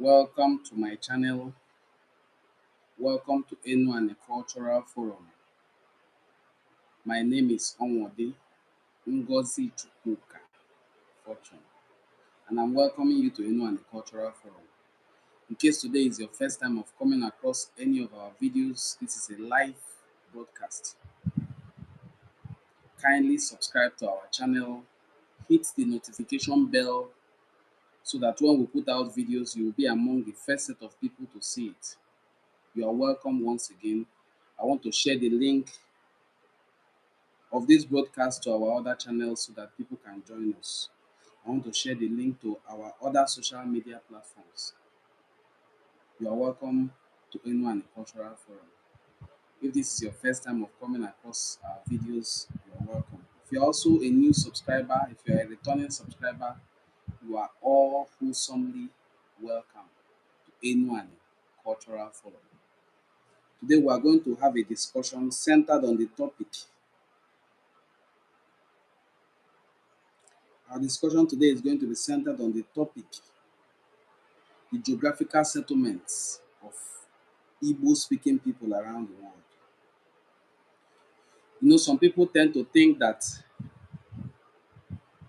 Welcome to my channel. Welcome to NIGERIAN Cultural Forum. My name is Onwode Ngozi Chukwuka Fortune, and I'm welcoming you to NIGERIAN Cultural Forum. In case today is your first time of coming across any of our videos, this is a live broadcast. Kindly subscribe to our channel, hit the notification bell so that when we put out videos, you will be among the first set of people to see it. You are welcome once again. I want to share the link of this broadcast to our other channels so that people can join us. I want to share the link to our other social media platforms. You are welcome to NIGERIAN Cultural Forum. If this is your first time of coming across our videos, you are welcome. If you're also a new subscriber, if you're a returning subscriber, you are all wholesomely welcome to NIGERIAN Cultural Forum. Today we are going to have a discussion centered on the topic. Our discussion today is going to be centered on the topic, the geographical settlements of Igbo speaking people around the world. Some people tend to think that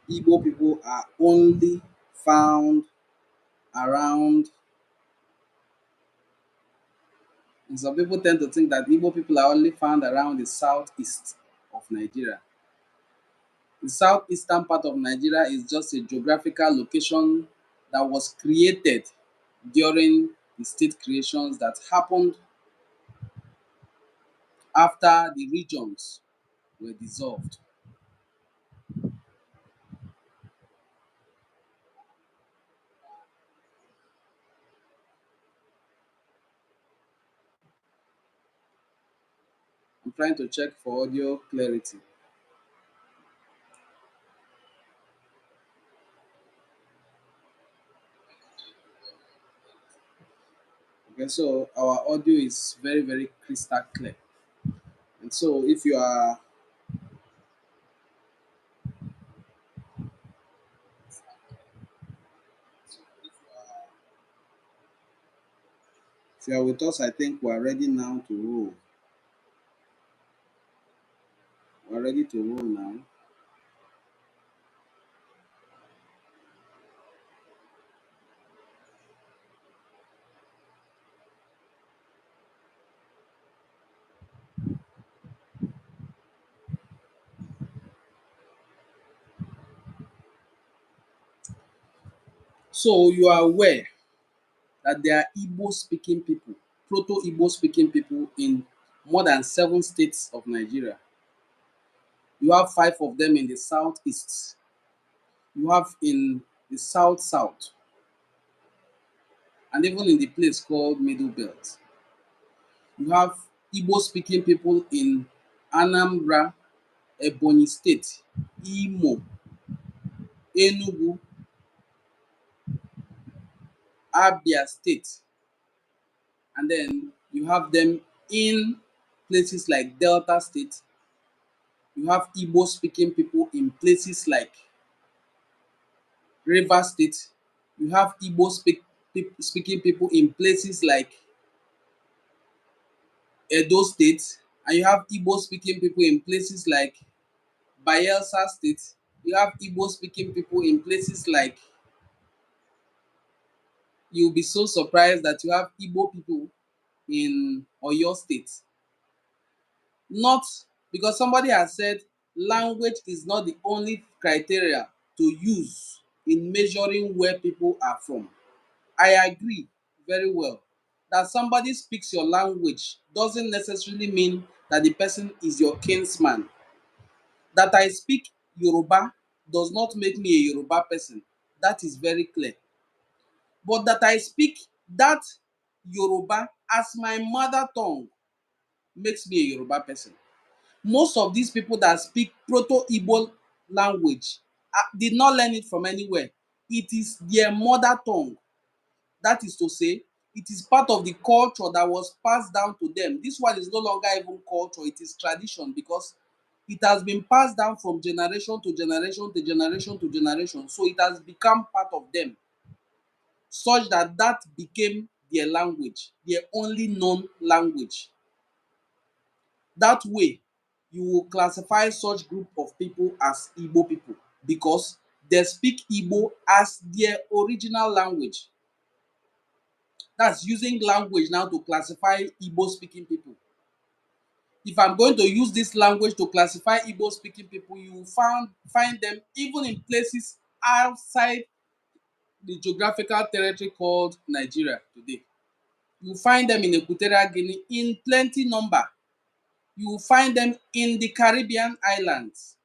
Igbo people are only found around, and some people tend to think that Igbo people are only found around the southeast of Nigeria. The southeastern part of Nigeria is just a geographical location that was created during the state creations that happened after the regions were dissolved. I'm trying to check for audio clarity. Okay, so our audio is very, very crystal clear. And so if you are with us, I think we are ready now to roll. We're ready to roll now. So you are aware that there are Igbo speaking people, proto Igbo speaking people in more than 7 states of Nigeria. You have 5 of them in the southeast. You have in the south, and even in the place called Middle Belt. You have Igbo speaking people in Anambra, Ebonyi State, Imo, Enugu, Abia State, and then you have them in places like Delta State. You have Igbo speaking people in places like River State. You have speaking people in places like Edo State, and you have Igbo speaking people in places like Bayelsa State. You have Igbo speaking people in places like, you'll be so surprised that you have Igbo people in Oyo State. Not because somebody has said language is not the only criteria to use in measuring where people are from. I agree very well that somebody speaks your language doesn't necessarily mean that the person is your kinsman. That I speak Yoruba does not make me a Yoruba person. That is very clear. But that I speak that Yoruba as my mother tongue makes me a Yoruba person. Most of these people that speak Proto-Igbo language did not learn it from anywhere. It is their mother tongue. That is to say, it is part of the culture that was passed down to them. This one is no longer even culture, it is tradition, because it has been passed down from generation to generation to generation to generation. So it has become part of them. such that that became their language, their only known language. That way, you will classify such group of people as Igbo people because they speak Igbo as their original language. That's using language now to classify Igbo speaking people. If I'm going to use this language to classify Igbo speaking people, you will find them even in places outside the geographical territory called Nigeria today. You find them in Equatorial Guinea in plenty number. You find them in the Caribbean islands.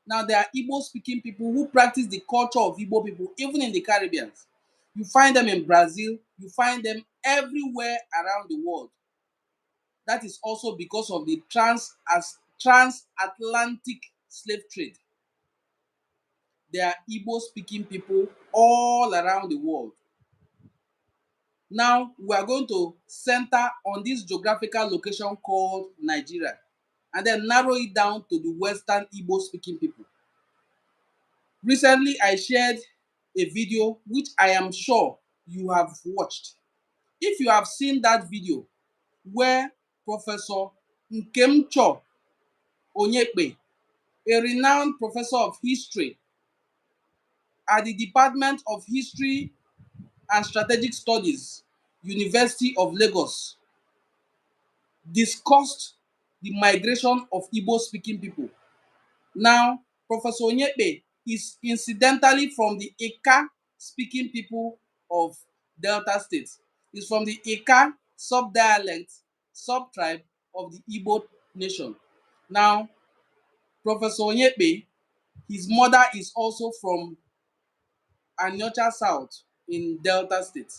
Now, there are Igbo speaking people who practice the culture of Igbo people, even in the Caribbean. You find them in Brazil, you find them everywhere around the world. That is also because of the transatlantic slave trade. There are Igbo speaking people all around the world. Now, we are going to center on this geographical location called Nigeria and then narrow it down to the Western Igbo speaking people. Recently, I shared a video which I am sure you have watched. If you have seen that video where Professor Nkemcho Onyekpe, a renowned professor of history at the Department of History and Strategic Studies, University of Lagos, discussed the migration of Igbo speaking people. Now, Professor Onyekpe is incidentally from the Ika speaking people of Delta State. He's from the Ika sub-dialect, sub-tribe of the Igbo nation. Now, Professor Onyekpe, his mother is also from Anyocha South in Delta State.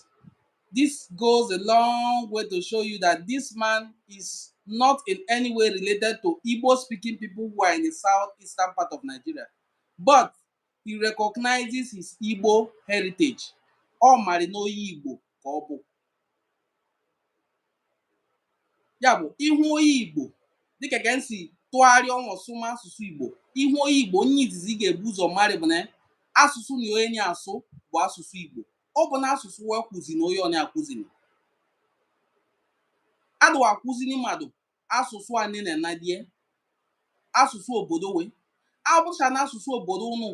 This goes a long way to show you that this man is not in any way related to Igbo speaking people who are in the southeastern part of Nigeria, but he recognizes his Igbo heritage. Ọ mara na onye Igbo ka ọ bụ. Ya bụ ihu onye Igbo dịka ka m si tụgharịa ọnọsụma asụsụ Igbo, ihu onye Igbo onye izizi ị ga-ebu ụzọ mmadụ bụ na asụsụ na onye na-asụ bụ asụsụ Igbo. Ọ bụ na asụsụ wee kwuzi na onye ọ na-akwụzini. Adụwa akwụzini mmadụ asụsụ a nne na die asụsụ obodo we. Abụcha na asụsụ obodo unu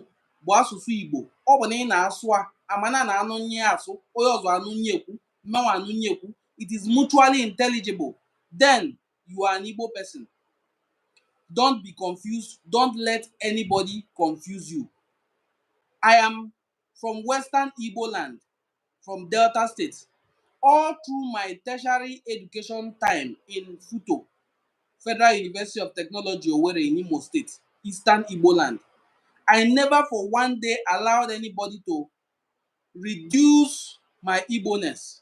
bụ asụsụ Igbo, ọ bụ na ị na-asụ a amana na anụ nye asụ, onye ọzọ anụ nye ekwu, mmenwa anụ nye ekwu, it is mutually intelligible, then you are an Igbo person. Don't be confused. Don't let anybody confuse you. I am from Western Igbo land, from Delta State. All through my tertiary education time in Futo, Federal University of Technology, Owerri in Imo State, Eastern Igbo land, I never for one day allowed anybody to reduce my Igbo-ness.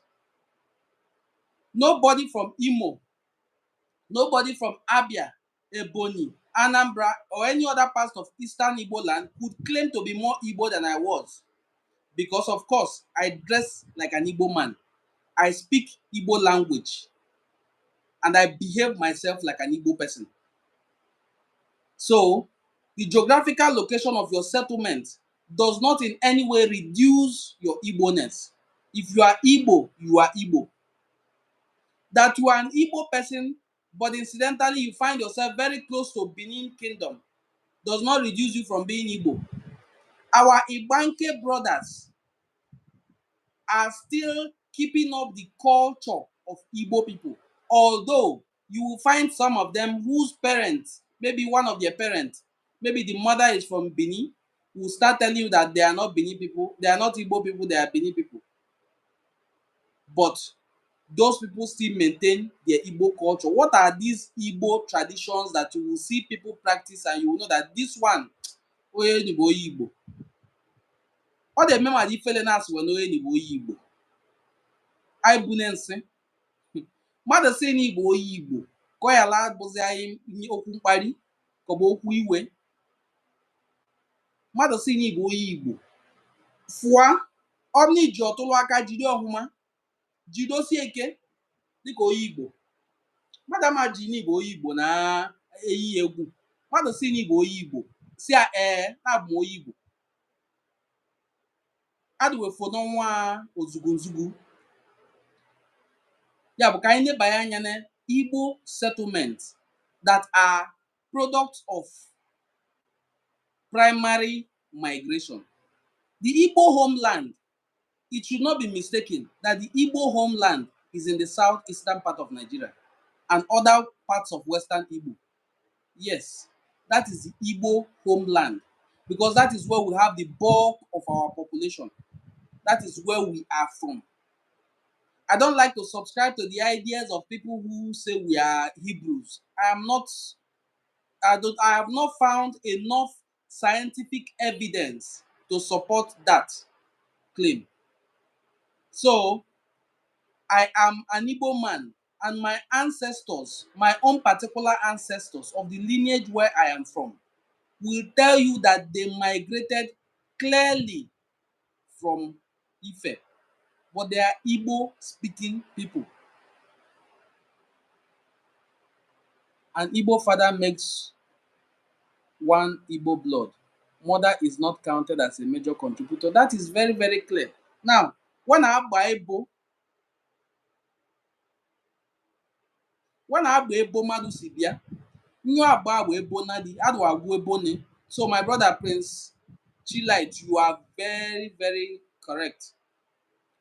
Nobody from Imo, nobody from Abia, Ebonyi, Anambra, or any other part of Eastern Igbo land could claim to be more Igbo than I was. Because of course, I dress like an Igbo man. I speak Igbo language. And I behave myself like an Igbo person. So, the geographical location of your settlement does not in any way reduce your Igbo-ness. If you are Igbo, you are Igbo. That you are an Igbo person, but incidentally you find yourself very close to Benin Kingdom, does not reduce you from being Igbo. Our Igbanke brothers are still keeping up the culture of Igbo people. Although you will find some of them whose parents, maybe one of their parents, maybe the mother is from Benin, will start telling you that they are not Benin people, they are not Igbo people, they are Benin people. But those people still maintain their Igbo culture. What are these Igbo traditions that you will see people practice and you will know that this one, onye Igbo onye Igbo. Ọ dị ma dị fele na-asụ na onye Igbo onye Igbo. Anyị bụ nsị. Mmadụ sị na Igbo onye Igbo ka ọ yala bụzi anyị okwu mkparị ka ọ bụ okwu iwe. Mmadụ sị na Igbo onye Igbo fụa ọ na iji ọtụlụ aka jide ọhụma jidosie ike dịka onye Igbo. Mmadụ ama ji na Igbo onye Igbo na-eyi egwu. Mmadụ sị na Igbo onye Igbo si na-abụ onye Igbo. adịwefo n'ọnwa ozugu nzugu ya bụ ka anyị nebanye anya na Igbo settlements that are products of primary migration. The Igbo homeland, it should not be mistaken that the Igbo homeland is in the southeastern part of Nigeria and other parts of western Igbo. Yes, that is the Igbo homeland because that is where we have the bulk of our population. That is where we are from. I don't like to subscribe to the ideas of people who say we are Hebrews. I am not, I have not found enough scientific evidence to support that claim. So, I am an Igbo man, and my ancestors, my own particular ancestors of the lineage where I am from, will tell you that they migrated clearly from Ife, but they are Igbo speaking people. An Igbo father makes one Igbo blood. Mother is not counted as a major contributor. That is very, very clear. Now, when I Ebo mmadụ si bịa, nyo agba agba ebo na di adu agwu ebo ni. So my brother Prince Chilite, you are very, very correct.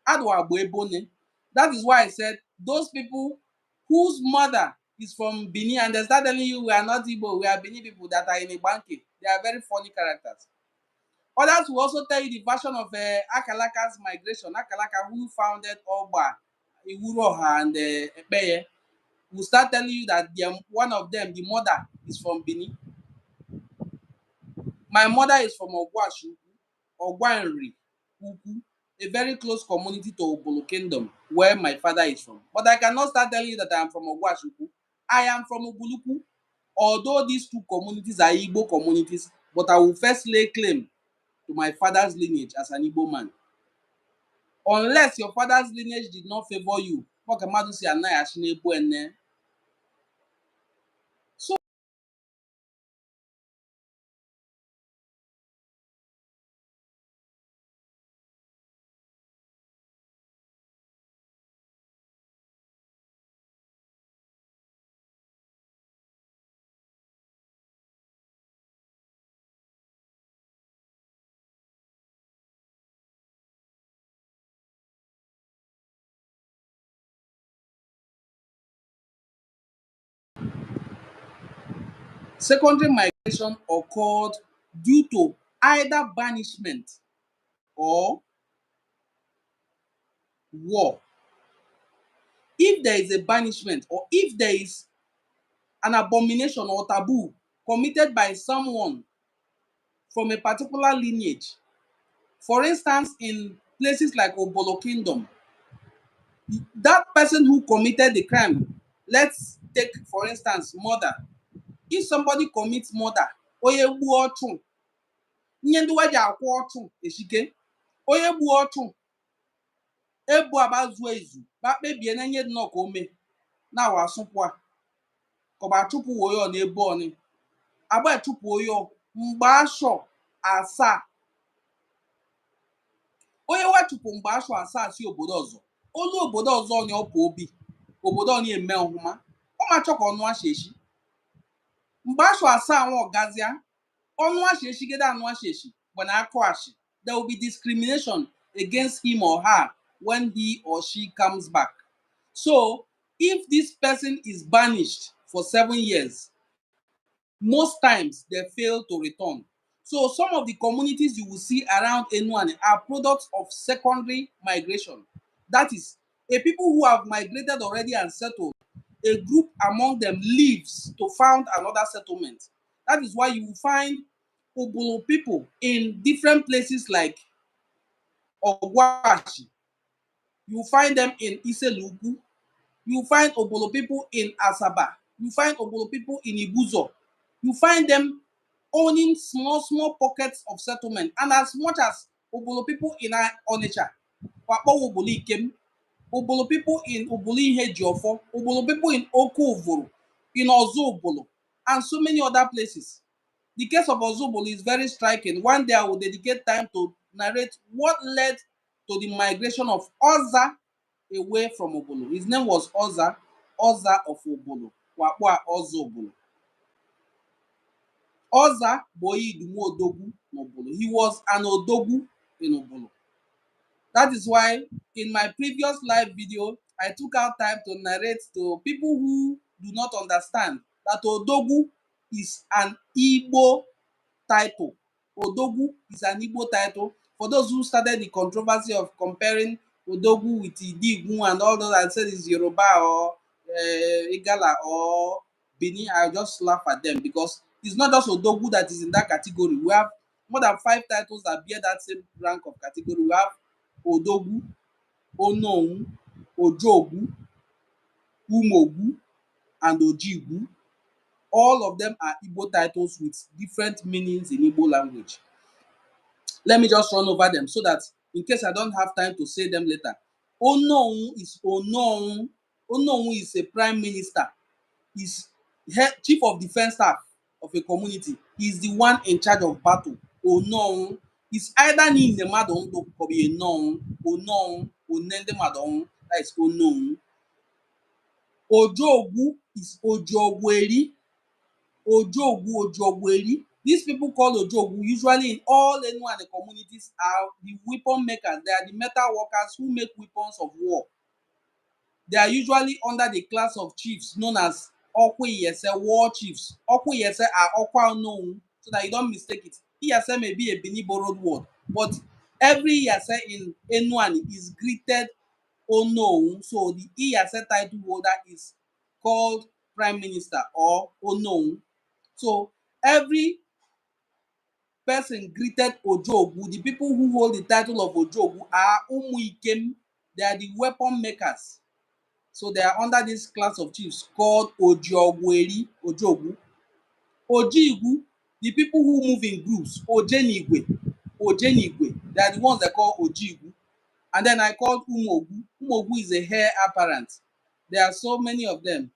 Adu agba ebo ni. That is why I said those people whose mother is from Benin and they start telling you we are not Igbo, we are Benin people that are in a banking. They are very funny characters. Others will also tell you the version of Akalaka's migration. Akalaka, who founded Oba, Iwuroha, and Epeye, will start telling you that one of them, the mother, is from Benin. My mother is from Ogwashu, Ogwanri, Uku, a very close community to Ubulu Kingdom, where my father is from. But I cannot start telling you that I am from Ogwashuku. I am from Ubuluku. Although these two communities are Igbo communities, but I will first lay claim to my father's lineage as an Igbo man. Unless your father's lineage did not favor you, so secondary migration occurred due to either banishment or war. If there is a banishment or if there is an abomination or taboo committed by someone from a particular lineage, for instance, in places like Ubulu Kingdom, that person who committed the crime, let's take for instance murder. If somebody commits murder, onye gbuo ọchụ, ihe ndị ji akwụ ọchụ eshike, onye gbuo ọchụ, ebu abazuo ezu, ba kpebie na ihe dị nọ ka ome na awa asụpụ a, kọba chụpụ woyo na ebe oni, agba chụpụ oyo mgbe ashọ asaa. Onye wachụpụ mgbe ashọ asaa si obodo ọzọ, olu obodo ọzọ onye ọpụ obi, obodo onye eme ọhụma, ọ ma chọ ka ọnụ asheshi. Mgbe ashọ asaa nwa ọgazia, ọnụ asheshi gede anụ asheshi, when akọ ashi, there will be discrimination against him or her when he or she comes back. So, if this person is banished for 7 years, most times they fail to return. So some of the communities you will see around Enuane are products of secondary migration. That is, a people who have migrated already and settled, a group among them leaves to found another settlement. That is why you will find Ubulu people in different places like Ogwashi. You find them in Iselugu. You find Ubulu people in Asaba. You find Ubulu people in Ibuzo. You find them owning small, small pockets of settlement. And as much as Ubulu people in Onitsha, Wakpo Ubulu Ikem, Ubulu people in Ubulu Ihejiofo, Ubulu people in Oko Uvuru, in Ozo Ubulu, and so many other places. The case of Ozo Ubulu is very striking. One day I will dedicate time to narrate what led to the migration of Oza away from Ubulu. His name was Oza, Oza of Ubulu. Wakwa Oza Ubulu. Oza bụ onye Idumu Odogwu n'Ubulu. He was an Odogwu in Ubulu. That is why in my previous live video, I took out time to narrate to people who do not understand that Odogwu is an Igbo title. Odogwu is an Igbo title. For those who started the controversy of comparing Odogwu with Idigwu and all those and said it's Yoruba or Igala or Benin, I just laugh at them because it's not just Odogwu that is in that category. We have more than 5 titles that bear that same rank of category. We have Odogwu, Onowu, Ojogwu, Umogwu, and Ojigwu. All of them are Igbo titles with different meanings in Igbo language. Let me just run over them so that in case I don't have time to say them later. Onowu is Onowu. Onowu is a prime minister. He's chief of defense staff of a community. He's the one in charge of battle. Onowu is either Ninde Madonto or be Onowu, Onowu, Onende Madon. That is Onowu. Ojogwu is Ojogweri. Ojogwu, Ojogweri. These people called Ojogwu usually in all Enuane communities are the weapon makers. They are the metal workers who make weapons of war. They are usually under the class of chiefs known as Okwiyese, war chiefs. Okwiyese are Okwa unknown, so that you don't mistake it. Iyase may be a Bini borrowed word, but every Iyase in Enuane is greeted Onowu. So the Iyase title holder is called Prime Minister or Onowu. So every person greeted Ojogwu. The people who hold the title of Ojogwu are Umuikem. They are the weapon makers. So they are under this class of chiefs called Ojogweri, Ojogwu. Ojigwu, the people who move in groups, Ojenigwe, Ojenigwe. They are the ones they call Ojigwu. And then I called Umogwu. Umogwu is a heir apparent. There are so many of them.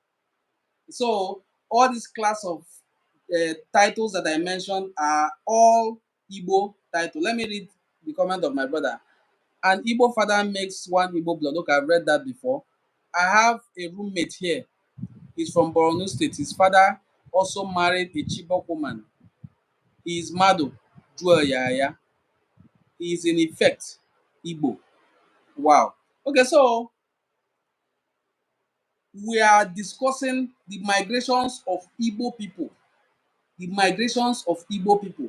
So all this class of titles that I mentioned are all Igbo titles. Let me read the comment of my brother. An Igbo father makes one Igbo blood. Okay, I've read that before. I have a roommate here. He's from Borno State. His father also married a Chibok woman. He is Mado Joel Yaya. He is in effect Igbo. Wow. Okay, so we are discussing the migrations of Igbo people. The migrations of Igbo people.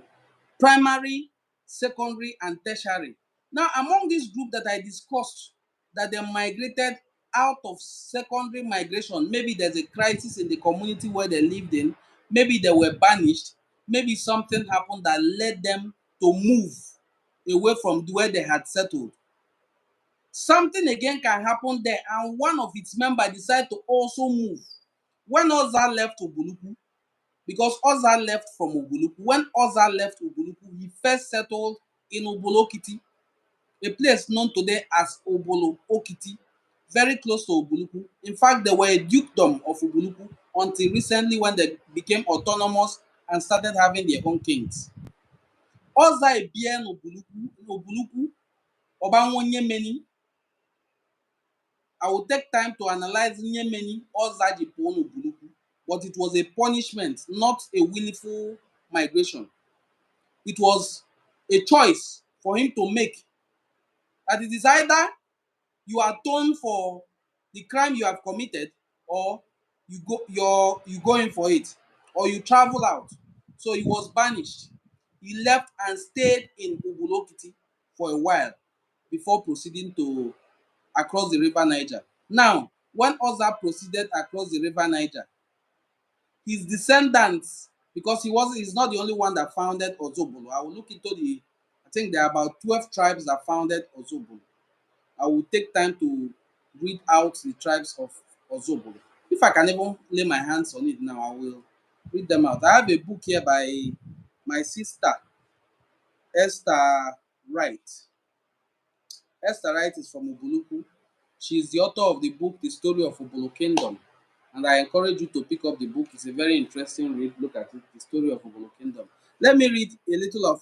Primary, secondary, and tertiary. Now, among this group that I discussed that they migrated out of secondary migration, maybe there's a crisis in the community where they lived in, maybe they were banished, maybe something happened that led them to move away from where they had settled. Something again can happen there, and one of its members decide to also move. When Oza left Ubuluku, because Oza left from Ubuluku. When Oza left Ubuluku, he first settled in Ubulu Okiti, a place known today as Ubulu Okiti, very close to Ubuluku. In fact, they were a dukedom of Ubuluku until recently when they became autonomous and started having their own kings. Oza ebie n'Ubuluku, Obanwo Nyemeni. I will take time to analyze Nyemeni Oza ji pụọ n'Ubuluku, but it was a punishment, not a willful migration. It was a choice for him to make. That it is either you atone for the crime you have committed, or you go in for it, or you travel out. So he was banished. He left and stayed in Ubulokiti for a while before proceeding to across the river Niger. Now, when Oza proceeded across the river Niger, his descendants, because he's not the only one that founded Ozobolo. I will look into I think there are about 12 tribes that founded Ozobolo. I will take time to read out the tribes of Ozobolo. If I can even lay my hands on it now, I will read them out. I have a book here by my sister, Esther Wright. Esther Wright is from Ubuluku. She is the author of the book, The Story of Ubulu Kingdom. And I encourage you to pick up the book. It's a very interesting read. Look at it, The Story of Ubulu Kingdom. Let me read a little of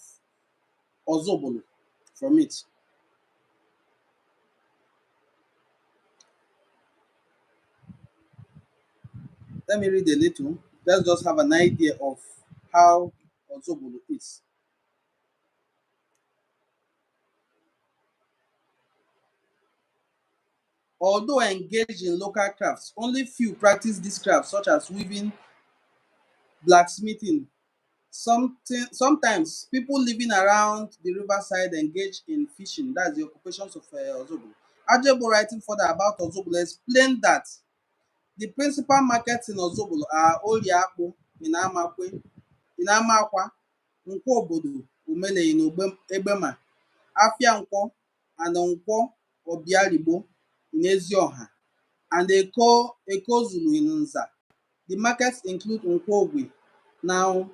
Ozobolo from it. Let me read a little. Let's just have an idea of how Ozobolo is. Although engaged in local crafts, only few practice these crafts, such as weaving, blacksmithing. Sometimes people living around the riverside engage in fishing. That's the occupations of Ozobolo. Ajebo, writing further about Ozobolo, explained that the principal markets in Ozobolo are Oliakpo in Amakwe, in Amakwa, Nkwobodo, Umele in Egbema, Afia Nkwo, and Nkwo Obialibo in Ezioha, and Ekozulu in Nza. The markets include Nkwogwe. Now,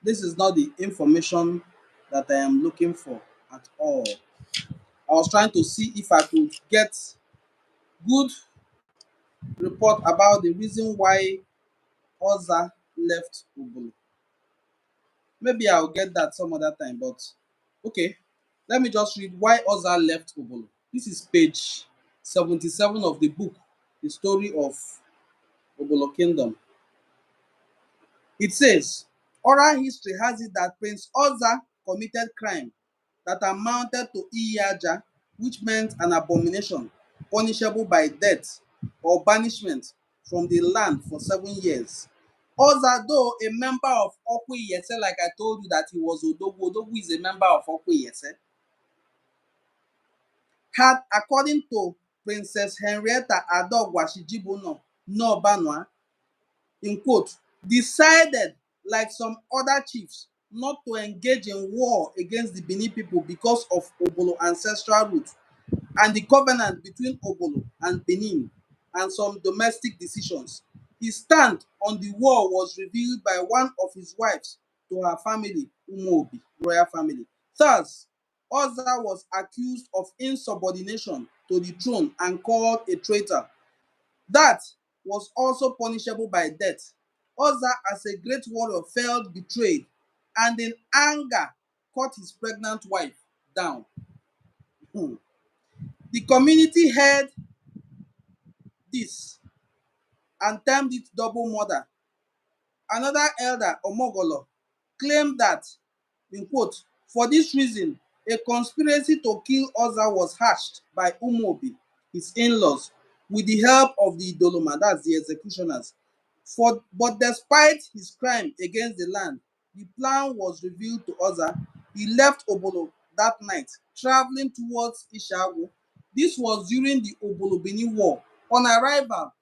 this is not the information that I am looking for at all. I was trying to see if I could get good report about the reason why Oza left Ubulu. Maybe I'll get that some other time, but okay. Let me just read why Oza left Ubulu. This is page 77 of the book, The Story of Ubulu Kingdom. It says, oral history has it that Prince Oza committed crime that amounted to Iyaja, which meant an abomination, punishable by death or banishment from the land for 7 years. Oza, though a member of Okwe Yese, like I told you that he was Odogwu, Odogwu is a member of Okwe Yese, had, according to Princess Henrietta Adogwa Shijibuno Nobanwa, in quote, decided, like some other chiefs, not to engage in war against the Benin people because of Obolo ancestral roots and the covenant between Obolo and Benin and some domestic decisions. His stand on the war was revealed by one of his wives to her family, Umobi, royal family. Thus, Oza was accused of insubordination to the throne and called a traitor. That was also punishable by death. Oza, as a great warrior, felt betrayed and in anger cut his pregnant wife down. Hmm. The community heard this and termed it double murder. Another elder, Omogolo, claimed that, in quote, for this reason, a conspiracy to kill Oza was hatched by Umobi, his in-laws, with the help of the Idoloma, that's the executioners. But despite his crime against the land, the plan was revealed to Oza. He left Obolo that night, traveling towards Ishagu. This was during the Obolo-Benin War. On arrival,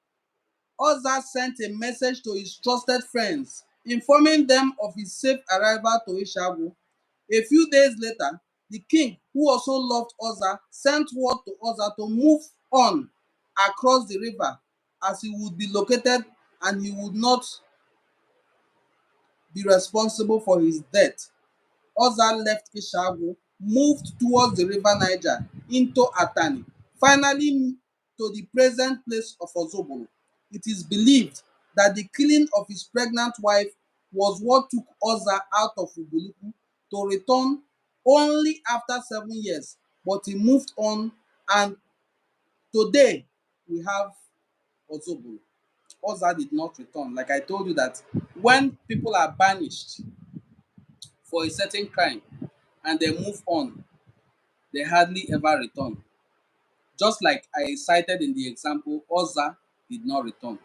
Oza sent a message to his trusted friends, informing them of his safe arrival to Ishagu. A few days later, the king, who also loved Oza, sent word to Oza to move on across the river as he would be located and he would not be responsible for his death. Oza left Ishagu, moved towards the river Niger into Atani, finally to the present place of Ozobolo. It is believed that the killing of his pregnant wife was what took Oza out of Ubuluku to return only after 7 years, but he moved on, and today we have Ozobolo. Oza did not return. Like I told you that when people are banished for a certain crime and they move on, they hardly ever return. Just like I cited in the example, Oza did not return.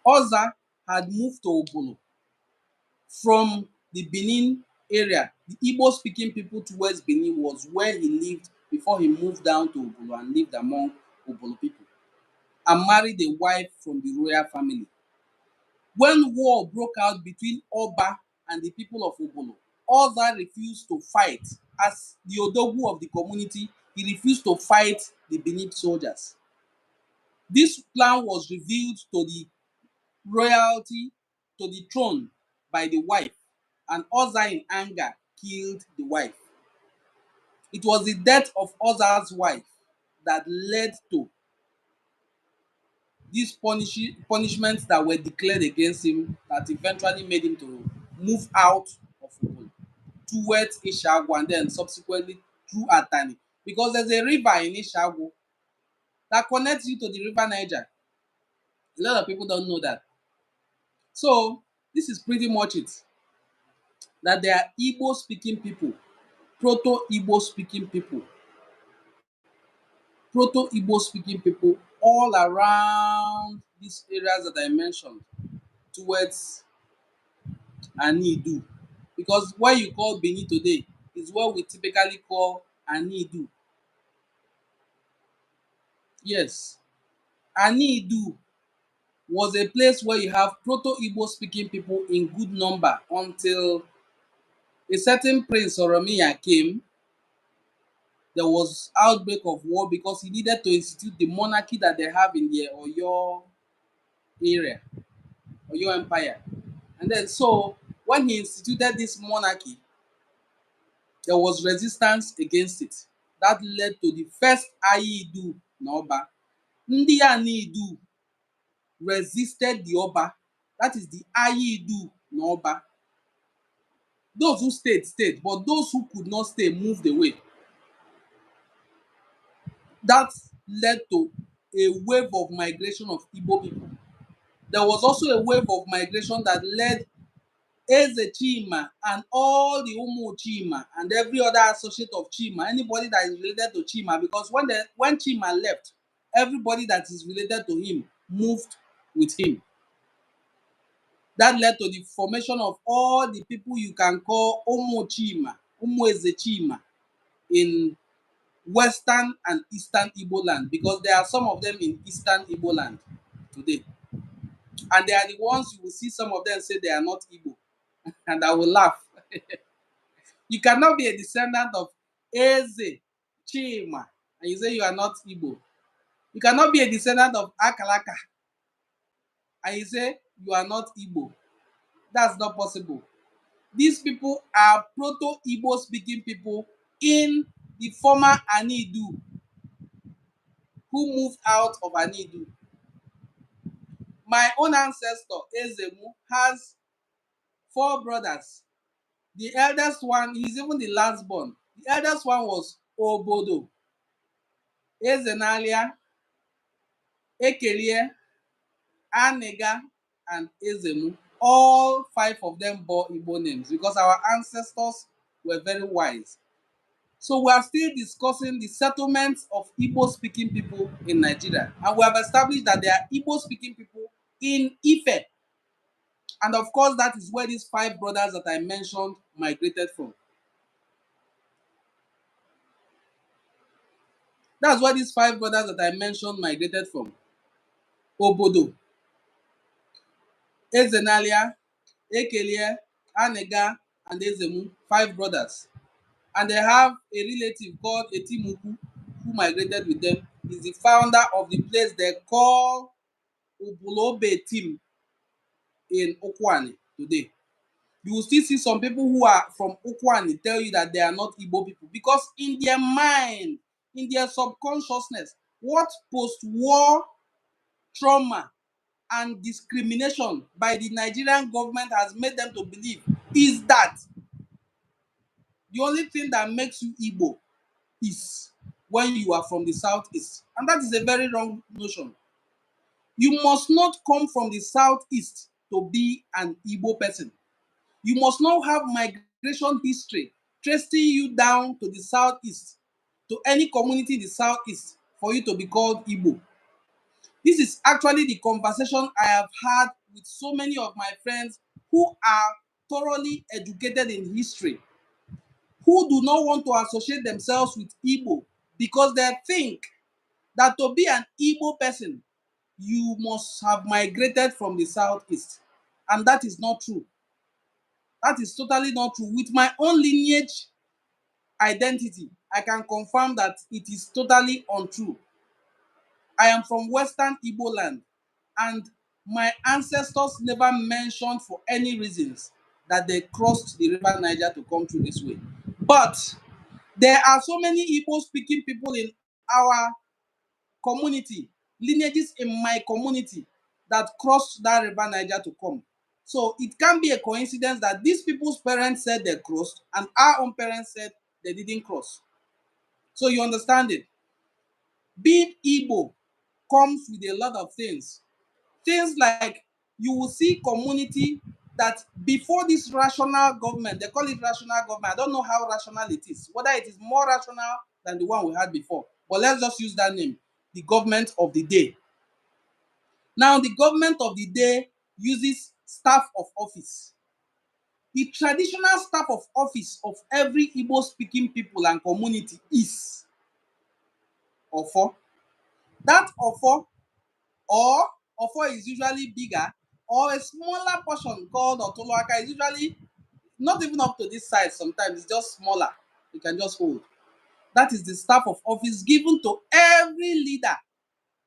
Oza had moved to Obolo from the Benin area. The Igbo speaking people towards Benin was where he lived before he moved down to Obolo and lived among Obolo people and married a wife from the royal family. When war broke out between Oba and the people of Obolo, Oza refused to fight. As the Odogwu of the community, he refused to fight the Benin soldiers. This plan was revealed to the royalty, to the throne, by the wife, and Oza in anger killed the wife. It was the death of Oza's wife that led to these punishments that were declared against him that eventually made him to move out of Ogun towards Ishagu and then subsequently through Atani. Because there's a river in Ishagu that connects you to the river Niger. A lot of people don't know that. So this is pretty much it. That there are Igbo speaking people, proto Igbo speaking people, proto Igbo speaking people all around these areas that I mentioned towards Anidu. Because what you call Benin today is what we typically call Anidu. Yes, Anidu was a place where you have proto Igbo speaking people in good number until a certain prince Oromiya came. There was outbreak of war because he needed to institute the monarchy that they have in the Oyo area, Oyo Empire. And then so when he instituted this monarchy, there was resistance against it. That led to the first Ayidu N'Oba. Ndị Anidu resisted the Oba. That is the Ayidu N'Oba. Those who stayed, stayed, but those who could not stay moved away. That led to a wave of migration of Igbo people. There was also a wave of migration that led Eze Chima and all the Umu Chima and every other associate of Chima, anybody that is related to Chima, because when Chima left, everybody that is related to him moved with him. That led to the formation of all the people you can call Umu Chima, Umu Eze Chima in Western and Eastern Igbo land, because there are some of them in Eastern Igbo land today. And they are the ones you will see some of them say they are not Igbo. And I will laugh. You cannot be a descendant of Eze, Chima, and you say you are not Igbo. You cannot be a descendant of Akalaka, and you say you are not Igbo. That's not possible. These people are proto-Igbo speaking people in the former Anidu who moved out of Anidu. My own ancestor, Ezemu, has 4 brothers. The eldest one, he's even the last born. The eldest one was Obodo, Ezenalia, Ekelie, Anega, and Ezemu. All 5 of them bore Igbo names because our ancestors were very wise. So we are still discussing the settlements of Igbo speaking people in Nigeria. And we have established that there are Igbo speaking people in Ife. And of course, that is where these 5 brothers that I mentioned migrated from. That's where these 5 brothers that I mentioned migrated from. Obodo, Ezenalia, Ekelie, Anega, and Ezemu, 5 brothers. And they have a relative called Etimuku who migrated with them. He's the founder of the place they call Ubulu Kingdom in Okwani today. You will still see some people who are from Okwani tell you that they are not Igbo people because in their mind, in their subconsciousness, what post-war trauma and discrimination by the Nigerian government has made them to believe is that the only thing that makes you Igbo is when you are from the southeast. And that is a very wrong notion. You must not come from the southeast to be an Igbo person. You must not have migration history tracing you down to the southeast, to any community in the southeast, for you to be called Igbo. This is actually the conversation I have had with so many of my friends who are thoroughly educated in history, who do not want to associate themselves with Igbo because they think that to be an Igbo person, you must have migrated from the southeast. And that is not true. That is totally not true. With my own lineage identity, I can confirm that it is totally untrue. I am from Western Igbo land, and my ancestors never mentioned for any reasons that they crossed the river Niger to come through this way. But there are so many Igbo speaking people in our community, lineages in my community that crossed that river Niger to come. So it can be a coincidence that these people's parents said they crossed and our own parents said they didn't cross. So you understand it. Being Igbo comes with a lot of things. Things like you will see community that before this rational government, they call it rational government. I don't know how rational it is, whether it is more rational than the one we had before. But let's just use that name, the government of the day. Now, the government of the day uses staff of office. The traditional staff of office of every Igbo speaking people and community is Ofo. That Ofo or Ofo is usually bigger, or a smaller portion called Otoloaka is usually not even up to this size. Sometimes it's just smaller. You can just hold. That is the staff of office given to every leader,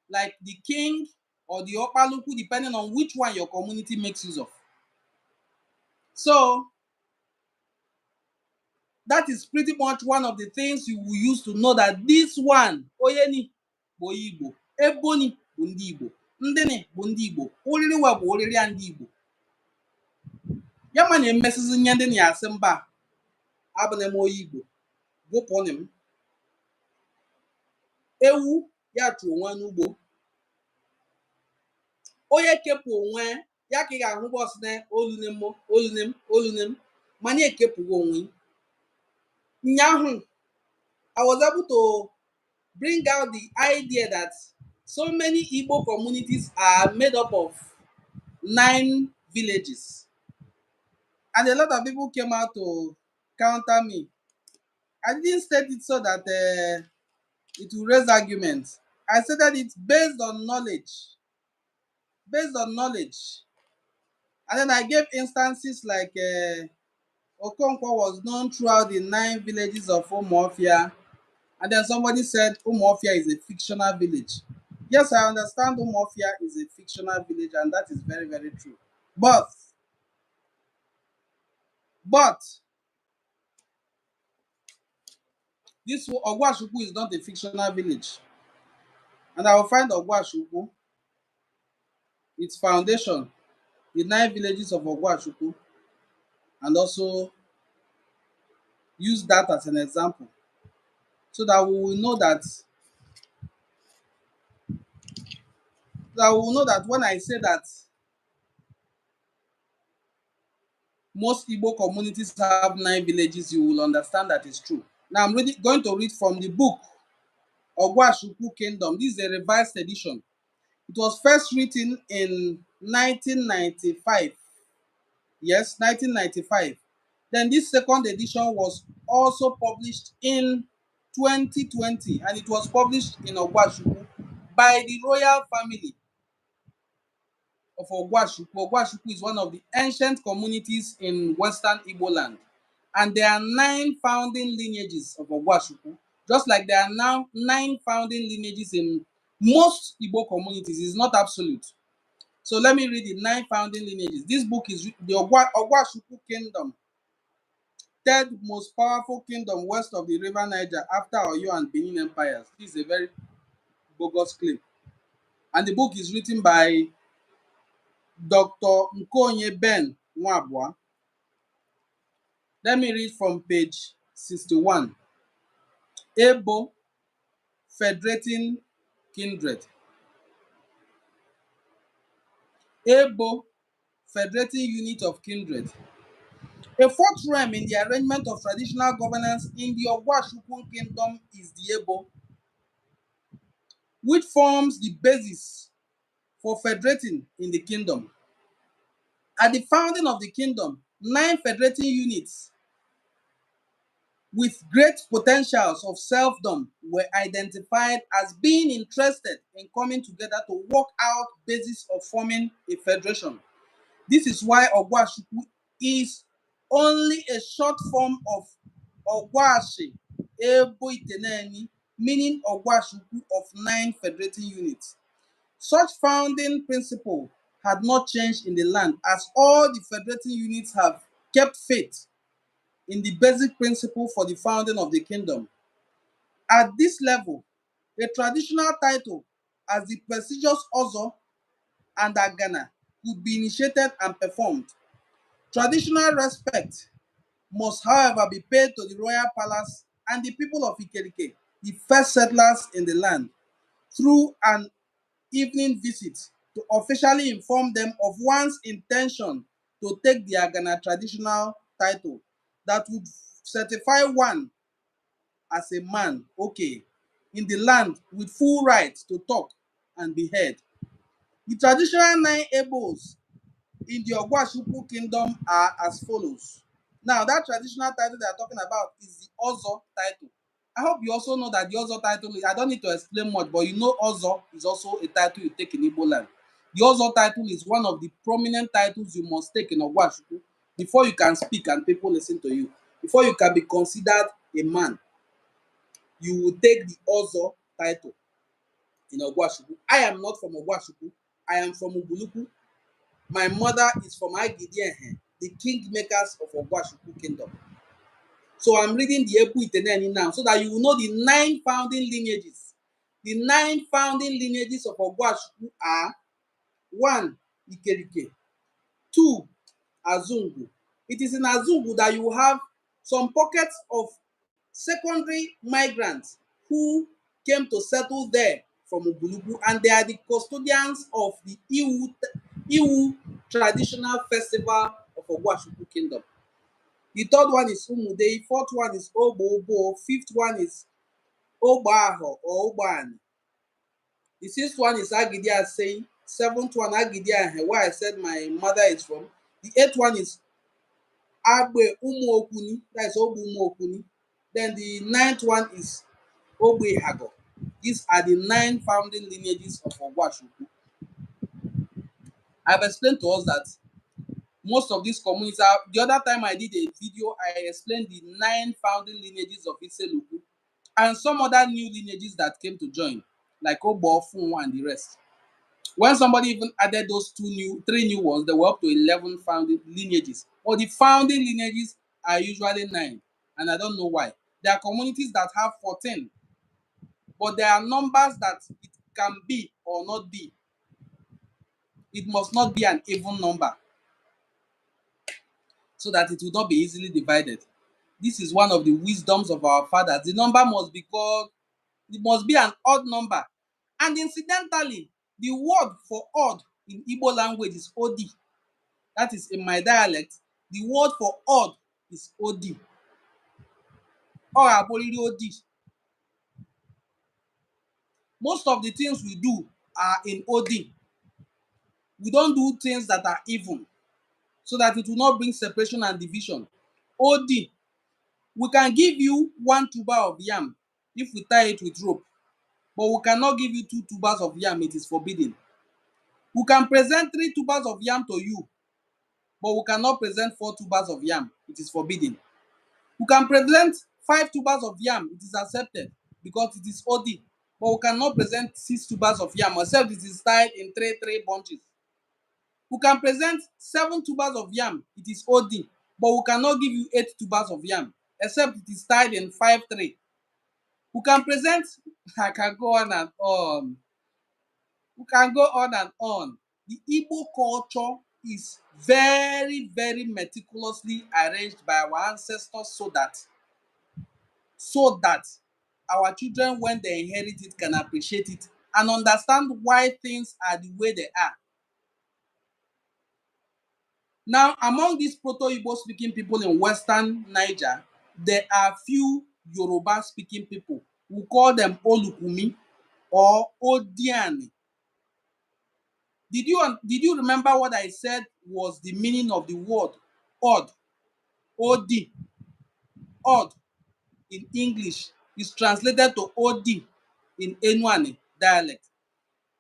like the king or the Opaluku, depending on which one your community makes use of. So that is pretty much one of the things you will use to know that this one, Oyeni bụ Igbo, Eboni bụ ndị Igbo, Ndini bụ ndị Igbo, Oririwa bụ oriri ndị Igbo. Ya ma na-emesizi nye ndị na-asị mba abụghị m onye Igbo, gụpụnụ m. Ewu ya chụ onwe n'ugbo, onye kepụ onwe ya ka ị ga-ahụ bọs na olunem mana ekepụghị onwe. Nyaahụ I was able to bring out the idea that so many Igbo communities are made up of 9 villages. And a lot of people came out to counter me. I didn't state it so that it will raise arguments. I said that it's based on knowledge. Based on knowledge. And then I gave instances like Okonkwo was known throughout the 9 villages of Umuofia. And then somebody said Umuofia is a fictional village. Yes, I understand Umuofia is a fictional village, and that is very, very true. But this Ogwashuku is not a fictional village. And I will find Ogwashuku, its foundation, the 9 villages of Ogwashuku, and also use that as an example so that we will know that when I say that most Igbo communities have 9 villages, you will understand that it's true. Now I'm going to read from the book Ubulu Kingdom. This is a revised edition. It was first written in 1995. Yes, 1995. Then this second edition was also published in 2020, and it was published in Ogwashuku by the royal family of Ogwashuku. Ogwashuku is one of the ancient communities in Western Igbo land. And there are 9 founding lineages of Ogwashuku, just like there are now 9 founding lineages in most Igbo communities. It's not absolute. So let me read the 9 founding lineages. This book is the Ogwashuku Kingdom, third most powerful kingdom west of the river Niger after Oyo and Benin empires. This is a very bogus claim. And the book is written by Dr. Nkonye Ben Nwabwa. Let me read from page 61. Ebo, federating kindred. Ebo, federating unit of kindred. A fourth realm in the arrangement of traditional governance in the Ogwashuku Kingdom is the Ebo, which forms the basis for federating in the kingdom. At the founding of the kingdom, 9 federating units with great potentials of selfdom were identified as being interested in coming together to work out basis of forming a federation. This is why Ogwashuku is only a short form of Ogwashi Ebo Iteneni, meaning Ogwashuku of 9 federating units. Such founding principle had not changed in the land, as all the federating units have kept faith in the basic principle for the founding of the kingdom. At this level, a traditional title as the prestigious Ozo and Agana could be initiated and performed. Traditional respect must, however, be paid to the royal palace and the people of Ikerike, the first settlers in the land, through an evening visit to officially inform them of one's intention to take the Agana traditional title that would certify one as a man, okay, in the land with full right to talk and be heard. The traditional nine Ebos in the Ogwashukwu kingdom are as follows. Now, that traditional title they are talking about is the Ozo title. I hope you also know that the Ozo title, I don't need to explain much, but you know Ozo is also a title you take in Igbo land. The Ozo title is one of the prominent titles you must take in Ogwashukwu before you can speak and people listen to you. Before you can be considered a man, you will take the Ozo title in Ogwashukwu. I am not from Ogwashukwu. I am from Ubulu. My mother is from Agidiehe, the kingmakers of Ogwashukwu Kingdom. So I'm reading the Ebu Iteneni now so that you will know the 9 founding lineages. The 9 founding lineages of Ogwashukwu are 1. Ikerike, 2. Azungu. It is in Azungu that you have some pockets of secondary migrants who came to settle there from Ubuluku, and they are the custodians of the Iwu traditional festival of Ogwashukwu Kingdom. The third one is Umudei, fourth one is Obo, fifth one is Ogbaho or Ogbani. The sixth one is Agidia saying, seventh one Agidia, where I said my mother is from. The eighth one is Agbe Umuokuni, that is Obu Umuokuni. Then the ninth one is Ogbe Hago. These are the 9 founding lineages of Ogwashukwu. I've explained to us that most of these communities are, the other time I did a video, I explained the 9 founding lineages of Iseluku and some other new lineages that came to join, like Ogbo, Funwa, and the rest. When somebody even added those 3 new ones, they were up to 11 founding lineages. But the founding lineages are usually 9, and I don't know why. There are communities that have 14, but there are numbers that it can be or not be. It must not be an even number so that it will not be easily divided. This is one of the wisdoms of our fathers. The number must be called, it must be an odd number. And incidentally, the word for odd in Igbo language is Odi. That is in my dialect. The word for odd is Odi. Or Aboliri Odi. Most of the things we do are in Odi. We don't do things that are even, so that it will not bring separation and division. Odi. We can give you 1 tuber of yam if we tie it with rope, but we cannot give you 2 tubers of yam. It is forbidden. We can present 3 tubers of yam to you, but we cannot present 4 tubers of yam. It is forbidden. We can present 5 tubers of yam. It is accepted because it is OD, but we cannot present 6 tubers of yam except it is tied in 3 bunches. We can present 7 tubers of yam. It is OD, but we cannot give you 8 tubers of yam except it is tied in 5 3. We can present, I can go on and on. We can go on and on. The Igbo culture is very, very meticulously arranged by our ancestors so that our children, when they inherit it, can appreciate it and understand why things are the way they are. Now, among these Proto-Igbo speaking people in Western Niger, there are few Yoruba speaking people. We call them Olukumi or Odiani. Did you remember what I said was the meaning of the word odd? OD. Odd in English is translated to OD in Enuani dialect.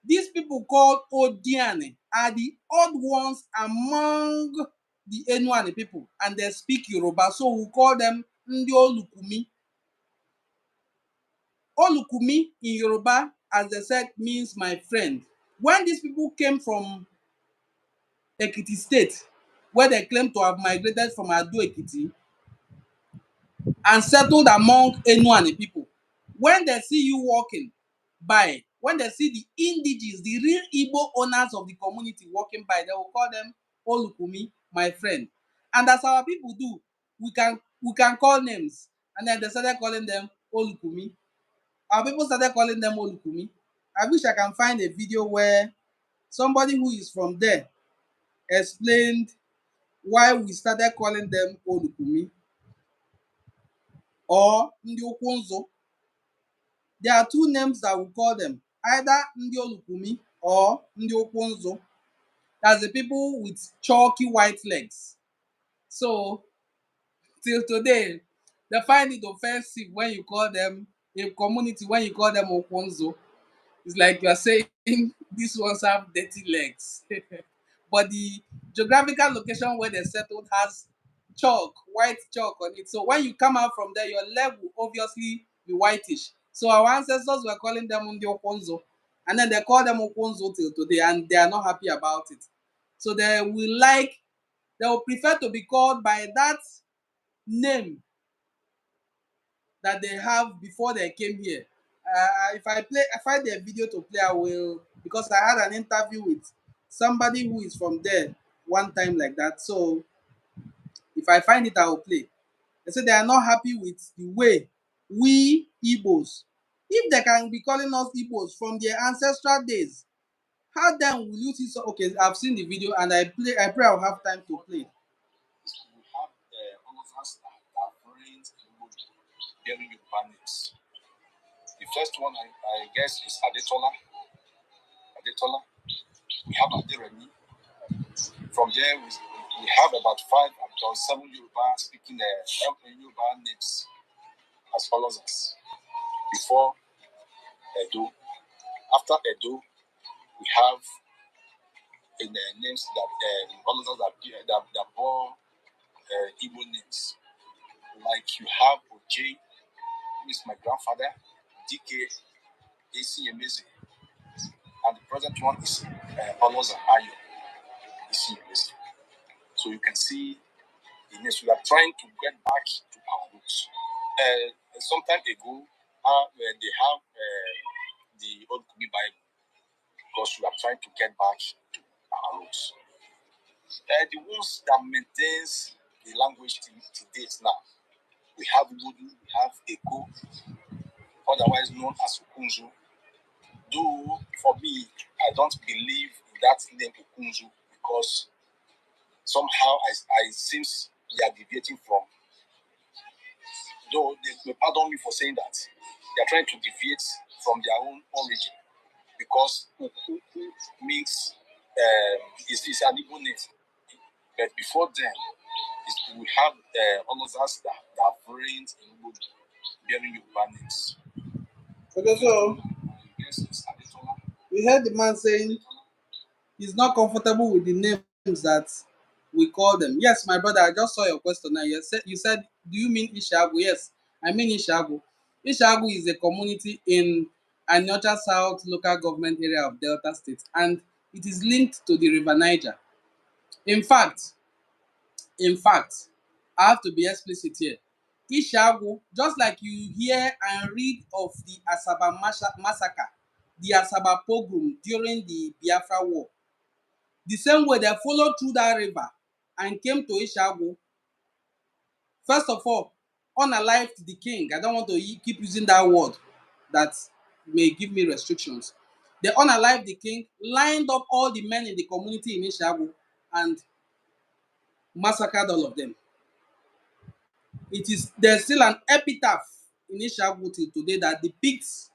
These people called Odiani are the odd ones among the Enuani people, and they speak Yoruba, so we call them Ndi Olukumi. Olukumi in Yoruba, as they said, means my friend. When these people came from Ekiti State, where they claim to have migrated from Ado Ekiti and settled among Enuani people, when they see you walking by, when they see the indigenes, the real Igbo owners of the community walking by, they will call them Olukumi, my friend. And as our people do, we can call names, and then they started calling them Olukumi. Our people started calling them Olukumi. I wish I can find a video where somebody who is from there explained why we started calling them Olukumi or Ndi Okwonzo. There are two names that we call them, either Ndi Olukumi or Ndi Okwonzo. That's the people with chalky white legs. So till today, they find it offensive when you call them a community, when you call them Okwonzo. It's like you are saying these ones have dirty legs. But the geographical location where they settled has chalk, white chalk on it. So when you come out from there, your leg will obviously be whitish. So our ancestors were calling them Ndi Okwonzo, and then they call them Okwonzo till today, and they are not happy about it. So they will prefer to be called by that name that they have before they came here. If I find a video to play, I will, because I had an interview with somebody who is from there one time like that. So if I find it, I will play. They say they are not happy with the way we Igbos, if they can be calling us Igbos from their ancestral days, how then will you see? So okay, I've seen the video and I pray I'll have time to play. We have all of us that brains bearing Yoruba names. The first one, I guess, is Adetola. Adetola. We have Aderemi. From there, we have about 7 Yoruba speaking Yoruba names as follows us. Before Edo, after Edo, we have names that follows us that bore Igbo names. Like you have Oje, who is my grandfather, DK, AC Emezi, and the present one is Oloza Ayo, AC Emezi. So you can see the names. We are trying to get back to our roots. Some time ago, they have the Old Kubi Bible, because we are trying to get back to our roots. The ones that maintains the language to date now, we have Ubulu, we have Eko, otherwise known as Ukunzu. Though for me, I don't believe in that name Ukunzu, because somehow I seems they are deviating from. Though they may pardon me for saying that, they are trying to deviate from their own origin, because Ukuku means is an Igbo name. But before then, we have all of us that have brains in Igbo bearing Yoruba names. Okay, so we heard the man saying he's not comfortable with the names that we call them. Yes, my brother, I just saw your question now. You said, do you mean Ishagu? Yes, I mean Ishagu. Ishagu is a community in Anyocha South local government area of Delta State, and it is linked to the River Niger. In fact, in fact, I have to be explicit here. Ishagu, just like you hear and read of the Asaba massacre, the Asaba pogrom during the Biafra War, the same way they followed through that river and came to Ishagu. First of all, unalived the king. I don't want to keep using that word that may give me restrictions. They unalived the king, lined up all the men in the community in Ishagu, and massacred all of them. There's still an epitaph in Ishagu till today that depicts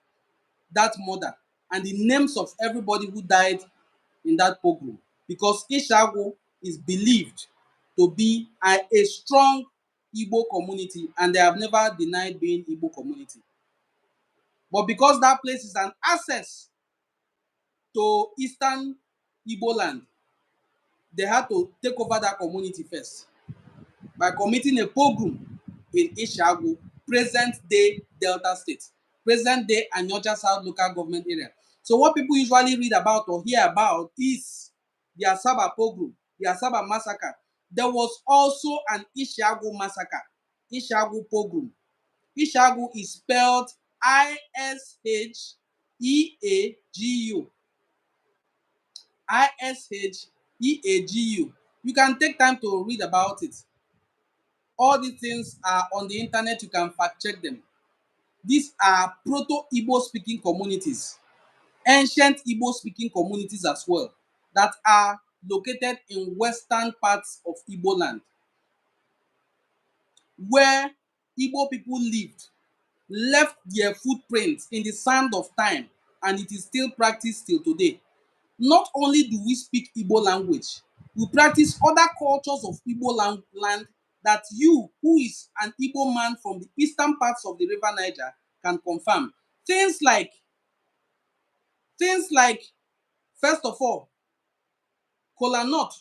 that murder and the names of everybody who died in that pogrom, because Ishagu is believed to be a strong Igbo community, and they have never denied being Igbo community. But because that place is an access to eastern Igbo land, they had to take over that community first by committing a pogrom in Ishagu, present-day Delta State, present-day Anyocha South local government area. So what people usually read about or hear about is the Asaba pogrom, the Asaba massacre. There was also an Ishagu massacre, Ishagu pogrom. Ishagu is spelled Isheagu. Isheagu. You can take time to read about it. All these things are on the internet. You can fact check them. These are proto Igbo speaking communities, ancient Igbo speaking communities as well. that are located in western parts of Igbo land, where Igbo people lived, left their footprints in the sand of time, and it is still practiced till today. Not only do we speak Igbo language, we practice other cultures of Igbo land that you, who is an Igbo man from the eastern parts of the River Niger, can confirm. Things like, things like, first of all, kola nut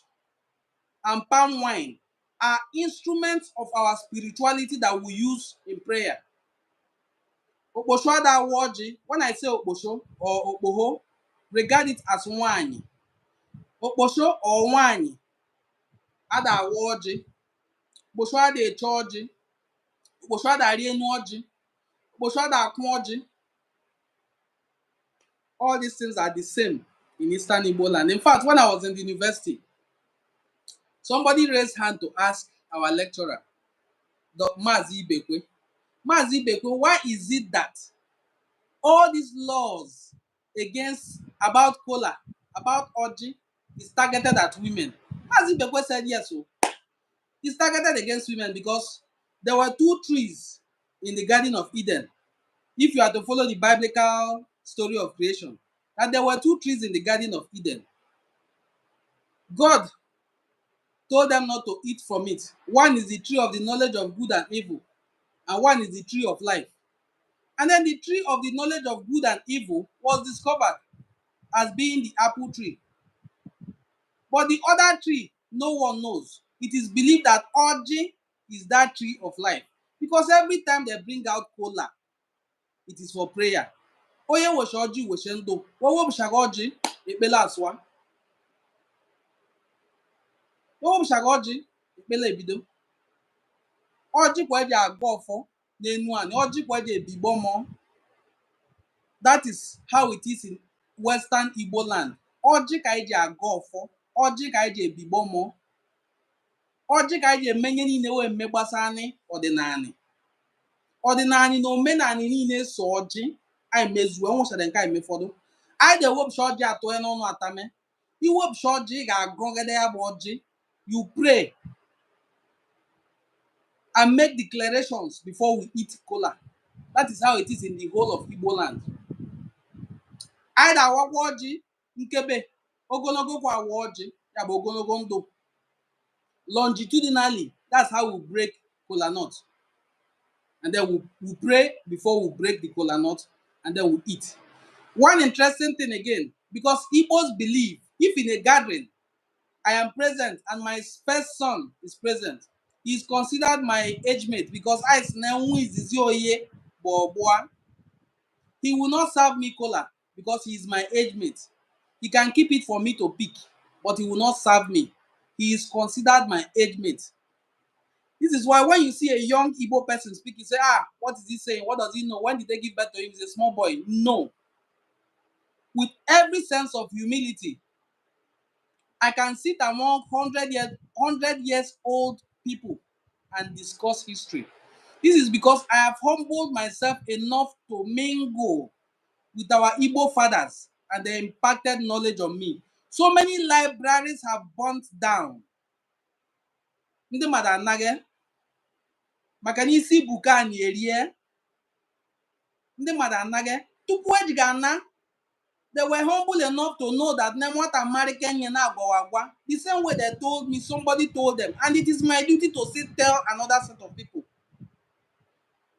and palm wine are instruments of our spirituality that we use in prayer. Okposho adawa ọjị, when I say okposho or okpoho, regard it as nwaanyị. Okposho or nwaanyị adawa ọjị, okposho ada eche ọjị, okposho ada arị enu ọjị, okposho ada akwụ ọjị. All these things are the same in Eastern Igbo land. In fact, when I was in the university, somebody raised hand to ask our lecturer, the Mazi Ibekwe, Mazi Ibekwe, why is it that all these laws against about Kola, about Oji, is targeted at women? Mazi Ibekwe said yes, so it's targeted against women because there were two trees in the Garden of Eden. If you are to follow the biblical story of creation, that there were two trees in the Garden of Eden. God told them not to eat from it. One is the tree of the knowledge of good and evil, and one is the tree of life. And then the tree of the knowledge of good and evil was discovered as being the apple tree. But the other tree, no one knows. It is believed that Oji is that tree of life. Because every time they bring out Kola, it is for prayer. Onye wesha ọjị wesha ndụ, wewepụchaga ọjị ekpele asụa, wewepụchaga ọjị ekpele ebido. Ọjị kwa eji agọ ọfọ n'enu ani, ọjị kwa eji ebigbo mmụọ. That is how it is in Western Igbo land. Ọjị ka eji agọ ọfọ, ọjị ka eji ebigbo mmụọ, ọjị ka eji eme ihe niile wee mme gbasara ọdịnala. Ọdịnala na omenala niile so ọjị anyị mezuo, enwechara nke anyị mefọdụ. Anyị ga-ewepụcha ọjị atọ ya n'ọnụ atame. Iwepụcha ọjị, ị ga-agọgide ya bụ ọjị. You pray and make declarations before we eat kola. That is how it is in the whole of Igbo land. Anyị ga-awakwa ọjị nkebe, ogologo kwa awa ọjị, ya bụ ogologo ndụ. Longitudinally, that's how we break kola nut. And then we pray before we break the kola nut, and then we eat. One interesting thing again, because Igbos believe if in a gathering I am present and my first son is present, he is considered my age mate because I is he will not serve me kola because he is my age mate. He can keep it for me to pick, but he will not serve me. He is considered my age mate. This is why when you see a young Igbo person speak, you say, what is he saying? What does he know? When did they give birth to him? He's a small boy. No. With every sense of humility, I can sit among 100 years old people and discuss history. This is because I have humbled myself enough to mingle with our Igbo fathers and they impacted knowledge on me. So many libraries have burnt down. Ndị mmadụ anaghị maka na isi buka anyị erie. Ndị mmadụ anaghị tupu ejighị ana. They were humble enough to know that Nemwata American na agwa. The same way they told me, somebody told them. And it is my duty to still tell another set of people.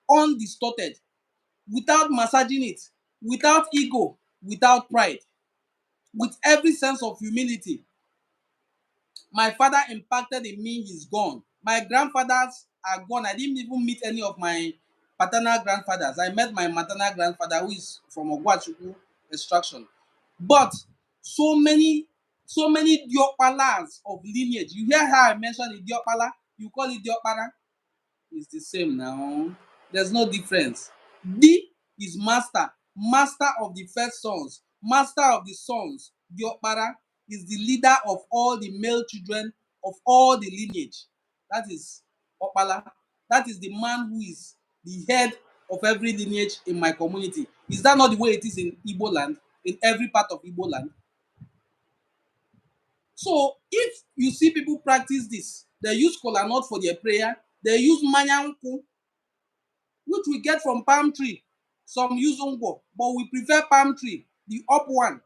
Undistorted, without massaging it, without ego, without pride, with every sense of humility. My father impacted in me, he's gone. My grandfathers are gone. I didn't even meet any of my paternal grandfathers. I met my maternal grandfather who is from Ogwachuku extraction. But so many Diokpalas of lineage. You hear how I mentioned the Diokpala? You call it Diokpara? It's the same now. There's no difference. D is master, master of the first sons, master of the sons. Diokpara is the leader of all the male children of all the lineage. That is Okpala. That is the man who is the head of every lineage in my community. Is that not the way it is in Igbo land? In every part of Igbo land? So if you see people practice this, they use kola nut for their prayer, they use manyanku, which we get from palm tree. Some use ungo, but we prefer palm tree, the up one,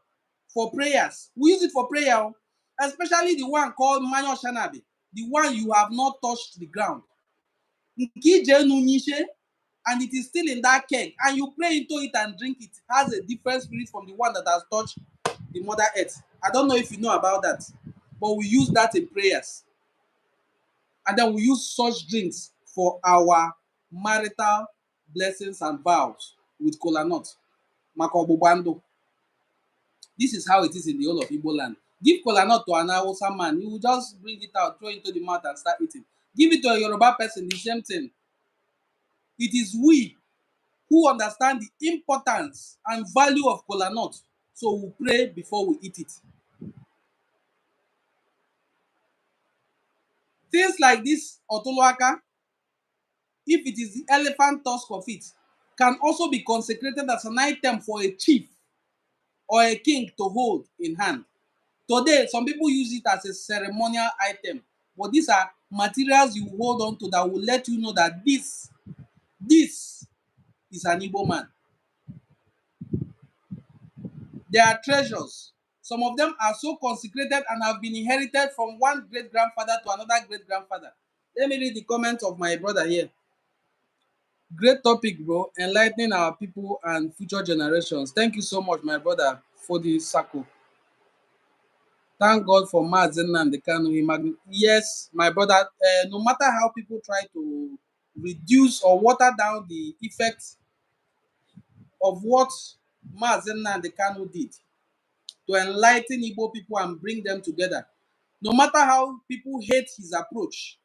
for prayers. We use it for prayer, oh, especially the one called manyo shanabe, the one you have not touched the ground. And it is still in that keg, and you pray into it and drink it. It has a different spirit from the one that has touched the mother earth. I don't know if you know about that, but we use that in prayers. And then we use such drinks for our marital blessings and vows with kola nut, makobubando. This is how it is in the whole of Igbo land. Give kola nut to an Hausa man, he will just bring it out, throw it into the mouth and start eating. Give it to a Yoruba person, the same thing. It is we who understand the importance and value of kola nut, so we pray before we eat it. Things like this otoloaka, if it is the elephant tusk of it, can also be consecrated as an item for a chief or a king to hold in hand. Today, some people use it as a ceremonial item, but these are materials you hold on to that will let you know that this is an Igbo man. They are treasures. Some of them are so consecrated and have been inherited from one great grandfather to another great grandfather. Let me read the comments of my brother here. Great topic, bro. Enlightening our people and future generations. Thank you so much, my brother, for the circle. Thank God for Mazen and the Kanu. Yes, my brother. No matter how people try to reduce or water down the effects of what Mazen and the Kanu did to enlighten Igbo people and bring them together, no matter how people hate his approach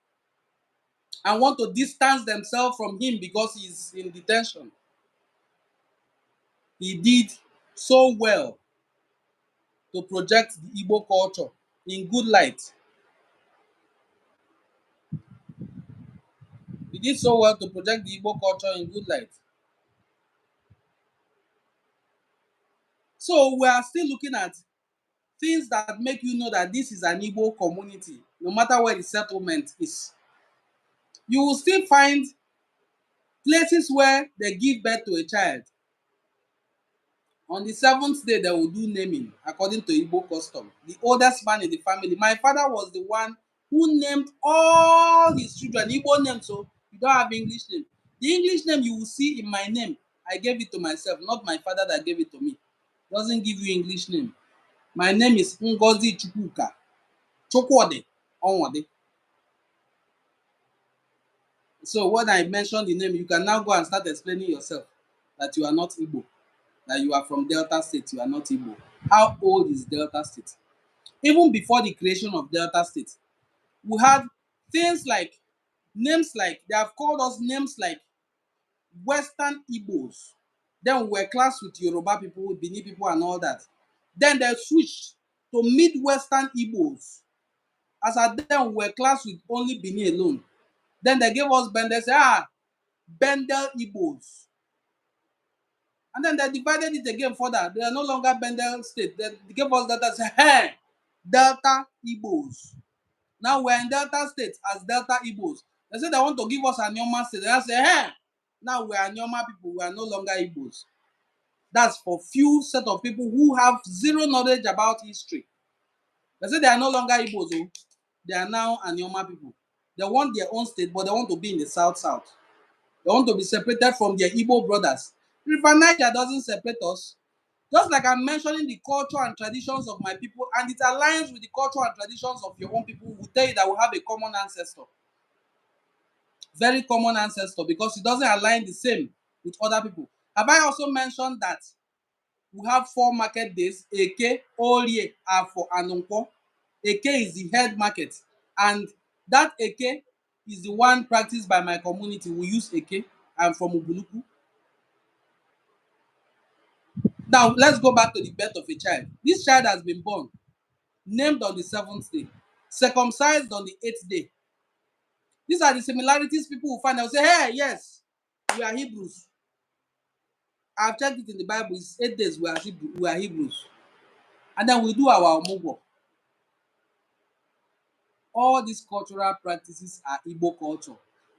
and want to distance themselves from him because he's in detention, he did so well to project the Igbo culture in good light. He did so well to project the Igbo culture in good light. So we are still looking at things that make you know that this is an Igbo community, no matter where the settlement is. You will still find places where they give birth to a child. On the seventh day, they will do naming according to Igbo custom. The oldest man in the family. My father was the one who named all his children Igbo names, so you don't have English name. The English name you will see in my name, I gave it to myself, not my father that gave it to me. Doesn't give you English name. My name is Ngozi Chukwuka. Chukwode Onwade. So when I mention the name, you can now go and start explaining yourself that you are not Igbo, that you are from Delta State, you are not Igbo. How old is Delta State? Even before the creation of Delta State, we had things like names like they have called us names like Western Igbos. Then we were classed with Yoruba people, Benin people, and all that. Then they switched to Midwestern Igbos. As at then, we were classed with only Benin alone. Then they gave us Bendel, say, Bendel Igbos. And then they divided it again further. They are no longer Bendel State. They gave us Delta, say, hey, Delta Igbos. Now we're in Delta State as Delta Igbos. They say they want to give us a Nyoma state. They say, hey, now we are Nyoma people. We are no longer Igbos. That's for few set of people who have zero knowledge about history. They say they are no longer Igbos. Oh. They are now Anyoma people. They want their own state, but they want to be in the south. They want to be separated from their Igbo brothers. River Niger doesn't separate us. Just like I'm mentioning the culture and traditions of my people, and it aligns with the culture and traditions of your own people, will tell you that we have a common ancestor. Very common ancestor, because it doesn't align the same with other people. Have I also mentioned that we have 4 market days? Eke, Orie, Afo, and Nkwọ. Eke is the head market, and that Eke is the one practiced by my community. We use Eke. I'm from Ubulu. Now let's go back to the birth of a child. This child has been born, named on the 7th day, circumcised on the 8th day. These are the similarities people will find. They'll say, hey, yes, we are Hebrews. I've checked it in the Bible. It's 8 days we are Hebrews. And then we do our omugo. all these cultural practices are Igbo culture.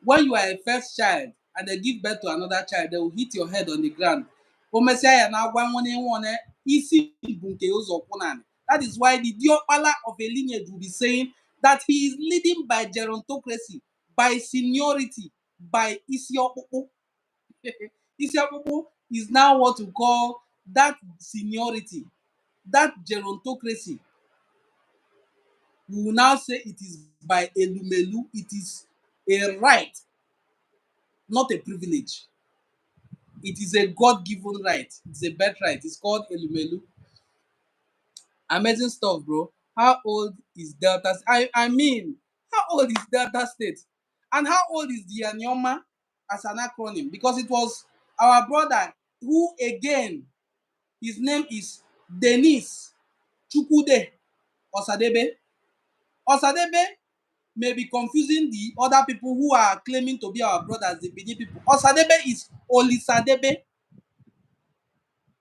When you are a first child and they give birth to another child, they will hit your head on the ground. O mesịa ya na-agwa nwanne nwanne isi bụ nke ụzọ kwụ naanị. That is why the diokpala of a lineage will be saying that he is leading by gerontocracy, by seniority, by isi ọkpụkpụ. Isi ọkpụkpụ is now what we call that seniority, that gerontocracy. We will now say it is by elumelu, it is a right, not a privilege. It is a God-given right. It's a birthright. It's called elumelu. Amazing stuff, bro. How old is Delta? I mean, how old is Delta State? And how old is the Anyoma as an acronym? Because it was our brother who again, his name is Dennis Chukwude Osadebe. Osadebe may be confusing the other people who are claiming to be our brothers, the Benin people. Osadebe is Olisadebe.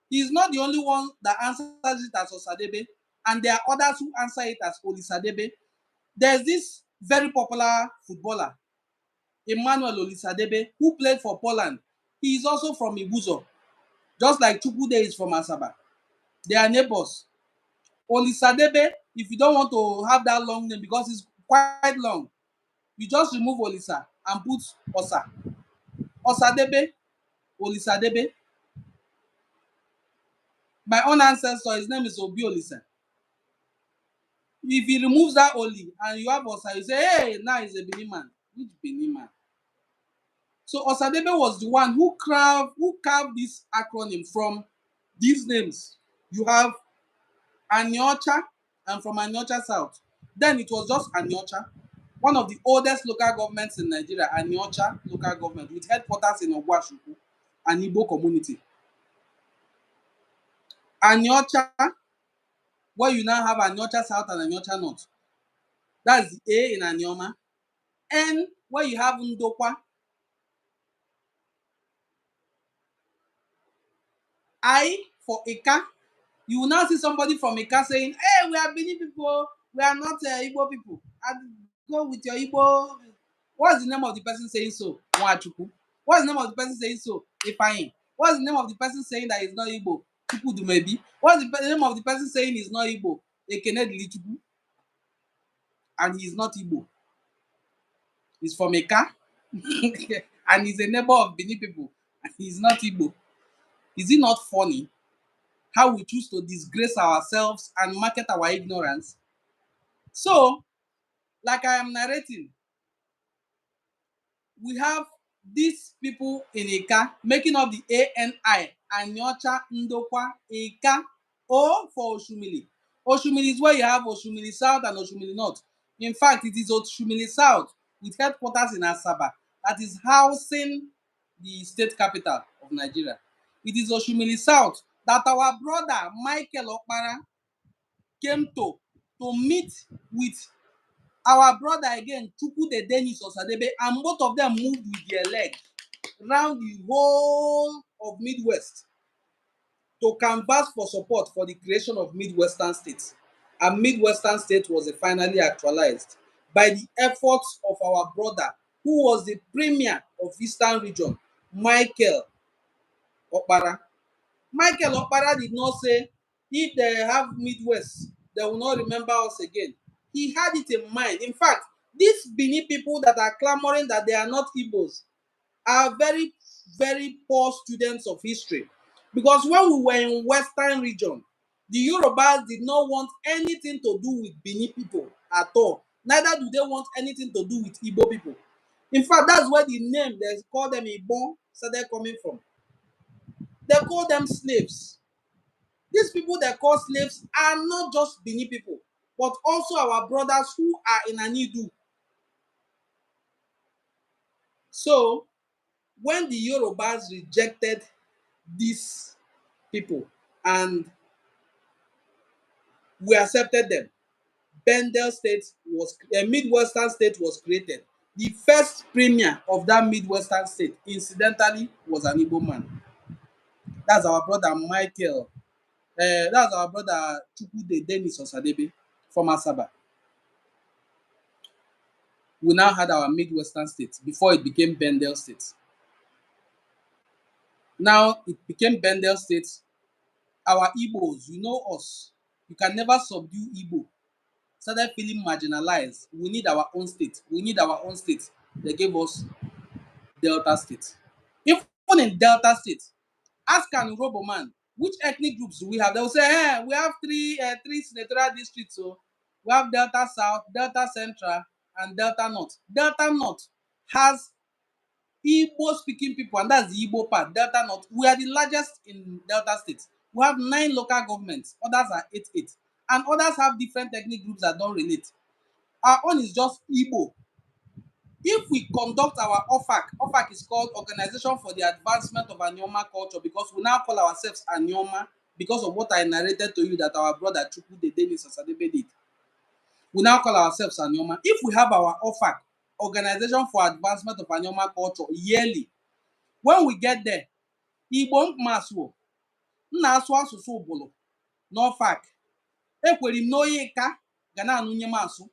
He is not the only one that answers it as Osadebe, and there are others who answer it as Olisadebe. There's this very popular footballer, Emmanuel Olisadebe, who played for Poland. He is also from Ibuzo, just like Chukwude is from Asaba. They are neighbors. Olisadebe, if you don't want to have that long name because it's quite long, you just remove Olisa and put Osa. Osadebe, Olisadebe. My own ancestor, his name is Obi Olisa. If he removes that Oli and you have Osa, you say, hey, now he's a Benin man. Which Benin man? So Osadebe was the one who carved this acronym from these names. You have Aniocha, and from Aniocha South. Then it was just Aniocha, one of the oldest local governments in Nigeria, Aniocha local government, with headquarters in Ogwashuku, an Igbo community. Aniocha, where you now have Aniocha South and Aniocha North. That's the A in Anioma. N, where you have Ndokwa. I for Ika. You will now see somebody from Ika saying, hey, we are Benin people, we are not Igbo people. And go with your Igbo. What's the name of the person saying so? Nwachukwu. What's the name of the person saying so? Ifeanyi. What's the name of the person saying that is not Igbo? Chukwudumebi. What's the name of the person saying is not Igbo? Ekene Dilichukwu. And he is not Igbo. He's from Eka. And he's a neighbor of Benin people. And he's not Igbo. Is it not funny how we choose to disgrace ourselves and market our ignorance? So, like I am narrating, we have these people in Ika making up the ANI, Anyocha, Ndokwa, Ika, O for Oshimili. Oshimili is where you have Oshimili South and Oshimili North. In fact, it is Oshimili South with headquarters in Asaba that is housing the state capital of Nigeria. It is Oshimili South that our brother Michael Okpara came to meet with our brother again, Chukwude Dennis Osadebe, and both of them moved with their leg round the whole of Midwest to canvass for support for the creation of Midwestern states. And Midwestern state was finally actualized by the efforts of our brother, who was the premier of Eastern region, Michael Okpara. Michael Okpara did not say, if they have Midwest, they will not remember us again. He had it in mind. In fact, these Benin people that are clamoring that they are not Igbos are very, very poor students of history. Because when we were in Western region, the Yorubas did not want anything to do with Benin people at all. Neither do they want anything to do with Igbo people. In fact, that's where the name they call them Igbo started coming from. They call them slaves. These people they call slaves are not just Benin people, but also our brothers who are in Anidu. So, when the Yorubas rejected these people and we accepted them, Bendel State was a Midwestern state was created. The first premier of that Midwestern state, incidentally, was an Igbo man. That's our brother Michael. That's our brother Chukwude Dennis Osadebe from Asaba. we now had our Midwestern states before it became Bendel State. Now it became Bendel State. Our Igbos, you know us. You can never subdue Igbo. Started feeling marginalized. We need our own state. We need our own state. They gave us Delta State. Even in Delta State, ask an Urobo man, which ethnic groups do we have? They will say, we have three senatorial districts. So we have Delta South, Delta Central, and Delta North. Delta North has Igbo speaking people, and that's the Igbo part. Delta North, we are the largest in Delta State. We have 9 local governments, others are 8, and others have different ethnic groups that don't relate. Our own is just Igbo. If we conduct our OFAC is called Organization for the Advancement of Anioma Culture, because we now call ourselves Anioma because of what I narrated to you that our brother Chukwude Denis Osadebe did. We now call ourselves Anioma. If we have our OFAC, Organization for Advancement of Anioma Culture, yearly, when we get there, Igbo mmasụ m na-asụ asụsụ Ubulu n'OFAC. Ekwere m na onye ka ga na-anụnye m asụ.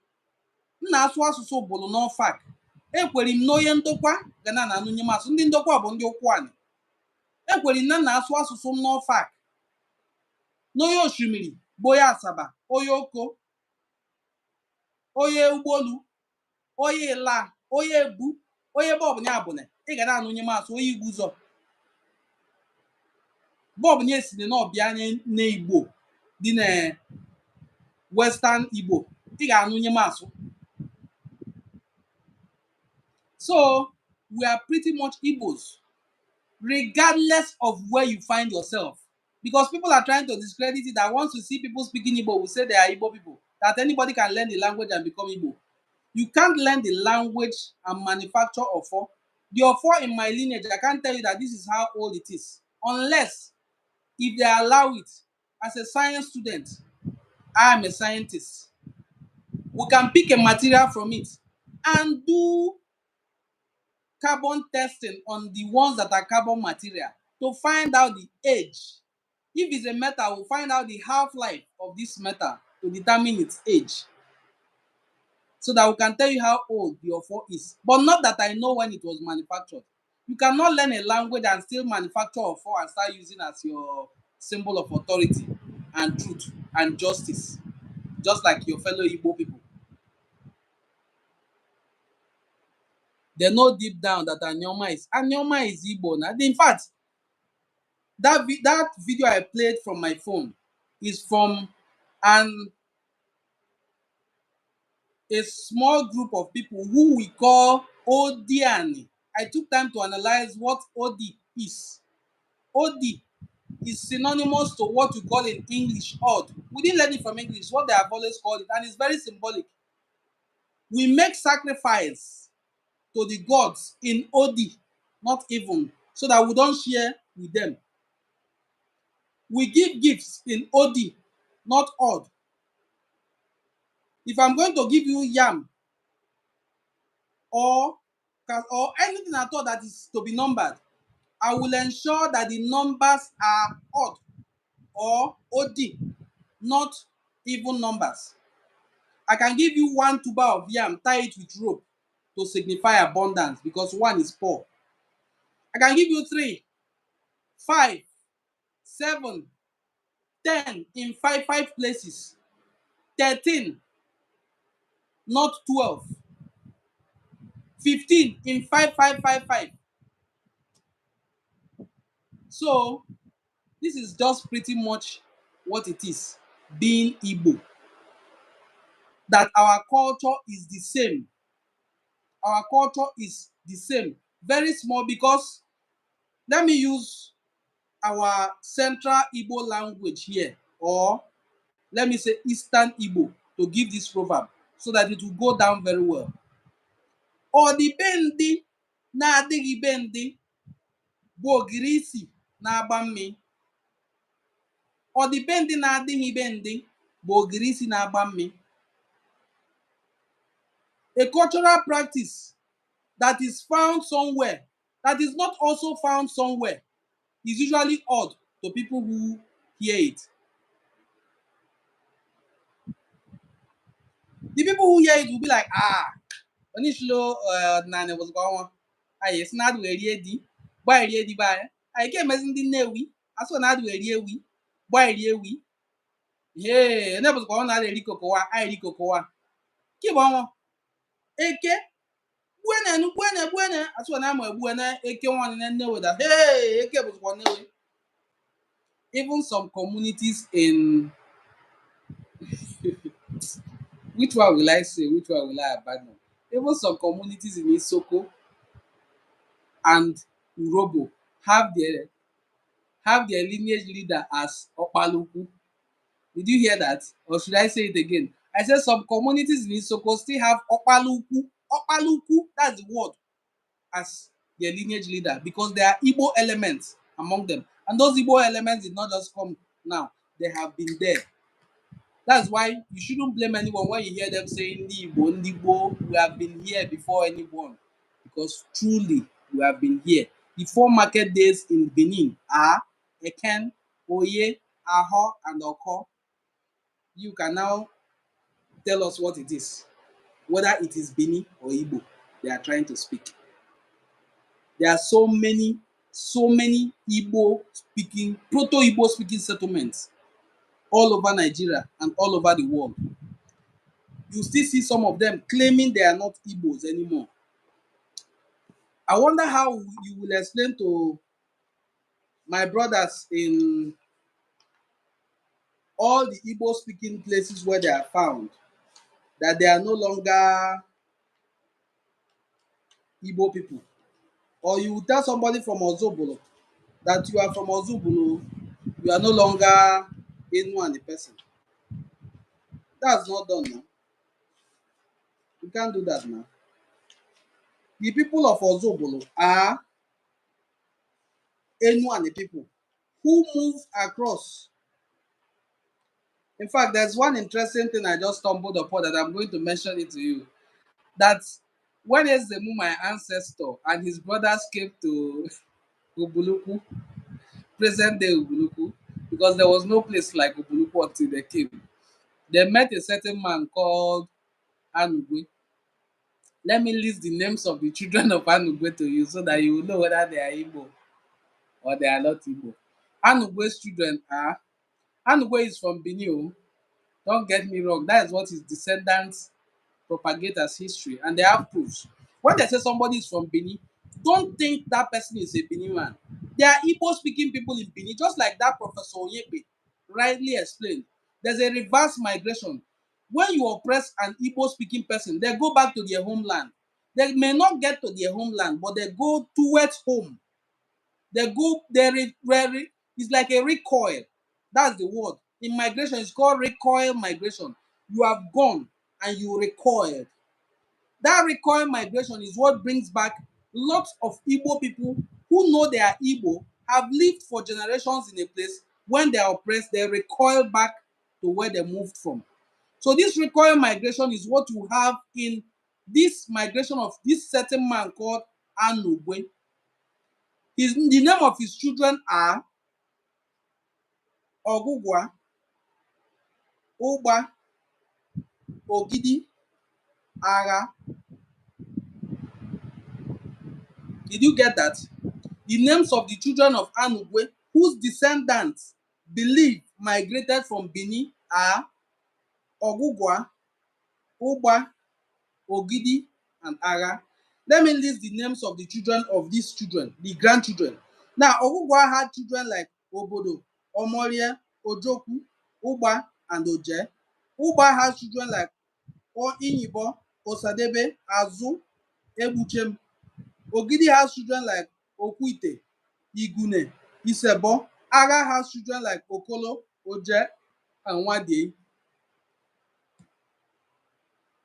M na-asụ asụsụ Ubulu n'OFAC. Ekwere m na onye ndokwa ga na-anụnye m asụ. Ndị ndokwa bụ ndị ụkwụ anyị. Ekwere m na m na-asụ asụsụ m n'OFAC. N'onye Oshimili bụ onye Asaba, onye Oko, onye Ugbolu, onye Ila, onye Ebu, onye ebe ọbụla abụla ị ga na-anụnye m asụ, onye Igbo ụzọ bụ ọbụla esiri n'ọbịa anya n'Igbo dị na Western Igbo, ị ga-anụnye m asụ. So we are pretty much Igbos, regardless of where you find yourself. Because people are trying to discredit it that once you see people speaking Igbo, we say they are Igbo people. That anybody can learn the language and become Igbo. You can't learn the language and manufacture Ofo. The Ofo in my lineage, I can't tell you that this is how old it is. Unless if they allow it. As a science student, I am a scientist. We can pick a material from it and do carbon testing on the ones that are carbon material to find out the age. If it's a metal, we'll find out the half-life of this metal to determine its age. So that we can tell you how old the Ofo is. But not that I know when it was manufactured. You cannot learn a language and still manufacture Ofo and start using as your symbol of authority and truth and justice. Just like your fellow Igbo people. They know deep down that Anioma is Igbo. Now, in fact, that video I played from my phone is from a small group of people who we call Odiani. I took time to analyze what Odi is. Odi is synonymous to what we call in English odd. We didn't learn it from English, what they have always called it, and it's very symbolic. We make sacrifice to the gods in Odi, not even, so that we don't share with them. We give gifts in Odi, not odd. If I'm going to give you yam or anything at all that is to be numbered, I will ensure that the numbers are odd or odd, not even numbers. I can give you 1 tuber of yam, tie it with rope to signify abundance because 1 is poor. I can give you 3, 5, 7, 10 in five places, 13, not 12, 15 in 5. So this is just pretty much what it is being Igbo. That our culture is the same. Our culture is the same. Very small because let me use our central Igbo language here, or let me say Eastern Igbo, to give this proverb so that it will go down very well. Ọdịbendị na-adịghị be ndị bụ ogiri isi na-agba mmiri. Ọdịbendị na-adịghị be ndị bụ ogiri isi na-agba mmiri. A cultural practice that is found somewhere, that is not also found somewhere, is usually odd to people who hear it. The people who hear it will be like, onye ishilo ọdịnala bụzikwa ọnwa anyị esi na adụ erie di gba erie di be anyị anyị ga-emezi ndị Nnewi asụ na adụ erie ewi gba erie ewi ee onye bụzikwa ọ na-ada eri kokowa anyị eri kokowa kibụ ọnwa eke gbuenenu gbuene asụ na ama egbue na eke nwanne na Nnewi da hey eke bụzikwa Nnewi. Even some communities in which one will I say, which one will I abandon? Even some communities in Isoko and Urobo have their lineage leader as Opaluku. Did you hear that? Or should I say it again? I said some communities in Isoko still have Opaluku. Opaluku, that's the word, as their lineage leader because there are Igbo elements among them. And those Igbo elements did not just come now, they have been there. That's why you shouldn't blame anyone when you hear them saying Igbo, Ndigbo, we have been here before anyone. Because truly, we have been here. The four market days in Benin are Eken, Oye, Aho, and Oko. You can now tell us what it is, whether it is Benin or Igbo they are trying to speak. There are so many Igbo speaking, proto Igbo speaking settlements all over Nigeria and all over the world. You still see some of them claiming they are not Igbos anymore. I wonder how you will explain to my brothers in all the Igbo speaking places where they are found that they are no longer Igbo people. Or you will tell somebody from Ozobolo that you are from Ozobolo, you are no longer Enu and the person. That's not done now. You can't do that now. The people of Ozobolo are Enu and the people who move across. In fact, there's one interesting thing I just stumbled upon that I'm going to mention it to you. That when Ezemu, my ancestor, and his brothers came to Ubuluku, present day Ubuluku, because there was no place like Ubuluku until they came, they met a certain man called Anugwe. Let me list the names of the children of Anugwe to you so that you will know whether they are Igbo or they are not Igbo. Anugwe's children are Anugwe is from Benin. Don't get me wrong, that is what his descendants propagate as history, and they have proofs. When they say somebody is from Benin, don't think that person is a Benin man. There are Igbo speaking people in Benin, just like that Professor Onyepe rightly explained. There's a reverse migration. When you oppress an Igbo speaking person, they go back to their homeland. They may not get to their homeland, but they go towards home. They go, it's like a recoil. That's the word. In migration, it's called recoil migration. You have gone and you recoiled. That recoil migration is what brings back lots of Igbo people who know they are Igbo, have lived for generations in a place. When they are oppressed, they recoil back to where they moved from. So this recoil migration is what you have in this migration of this certain man called Anugwe. The name of his children are Ogugwa, Uba, Ogidi, Ara. Did you get that? The names of the children of Anugwe, whose descendants believe migrated from Benin, are Ogugwa, Uba, Ogidi, and Ara. Let me list the names of the children of these children, the grandchildren. Now, Ogugwa had children like Obodo, Omorie, Ojoku, Uba, and Oje. Uba has children like Inyibo, Osadebe, Azu, Ebuchem. Ogidi has children like Okwite, Igune, Isebo. Ara has children like Okolo, Oje, and Wade.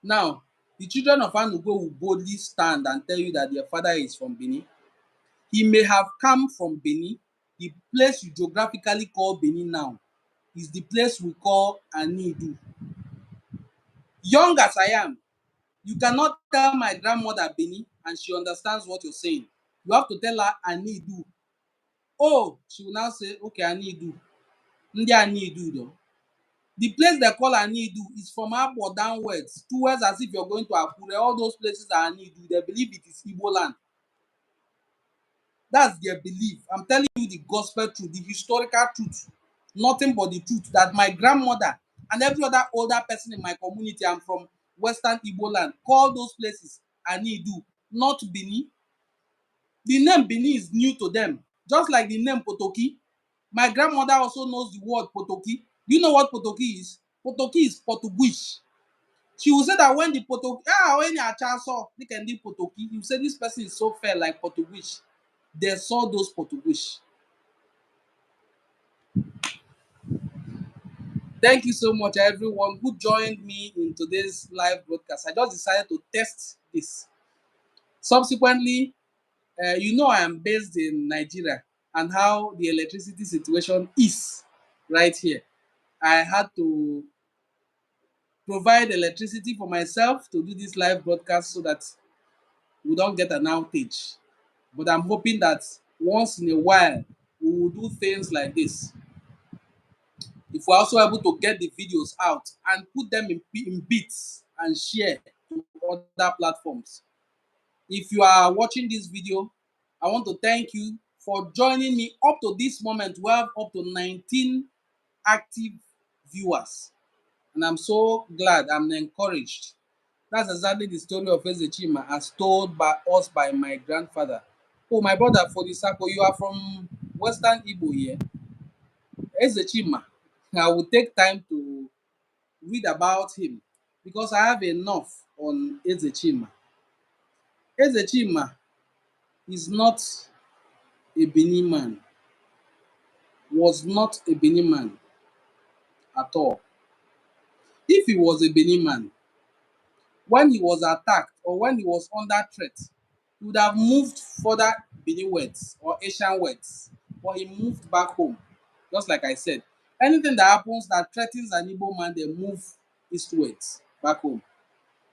Now, the children of Anugo will boldly stand and tell you that their father is from Benin. He may have come from Benin. The place you geographically call Benin now is the place we call Anidu. Young as I am, you cannot tell my grandmother Benin and she understands what you're saying. You have to tell her Anidu. Oh, she will now say, okay, Anidu. Ndi Anidu though. The place they call Anidu is from Abo downwards, towards as if you're going to Akure. All those places are Anidu. They believe it is Igbo land. That's their belief. I'm telling you the gospel truth, the historical truth, nothing but the truth. That my grandmother and every other older person in my community, I'm from Western Igbo land, call those places Anidu, not Bini. The name Bini is new to them, just like the name Potoki. My grandmother also knows the word Potoki. Do you know what Potoki is? Potoki is Portuguese. She will say that when the Potoki, when your child saw, they can do Potoki, you say this person is so fair like Portuguese. They saw those Portuguese. Thank you so much, everyone who joined me in today's live broadcast. I just decided to test this. Subsequently, you know I am based in Nigeria and how the electricity situation is right here. I had to provide electricity for myself to do this live broadcast so that we don't get an outage. But I'm hoping that once in a while we will do things like this. If we're also able to get the videos out and put them in bits and share to other platforms. If you are watching this video, I want to thank you for joining me up to this moment. We have up to 19 active viewers, and I'm so glad, I'm encouraged. That's exactly the story of Ezechima as told by us by my grandfather. Oh, my brother Fodisako, you are from Western Igbo here. Ezechima, I will take time to read about him because I have enough on Ezechima. Ezechima is not a Benin man, was not a Benin man at all. If he was a Benin man, when he was attacked or when he was under threat, he would have moved further Beninwards or Asianwards, but he moved back home. Just like I said, anything that happens that threatens an Igbo man, they move eastwards back home.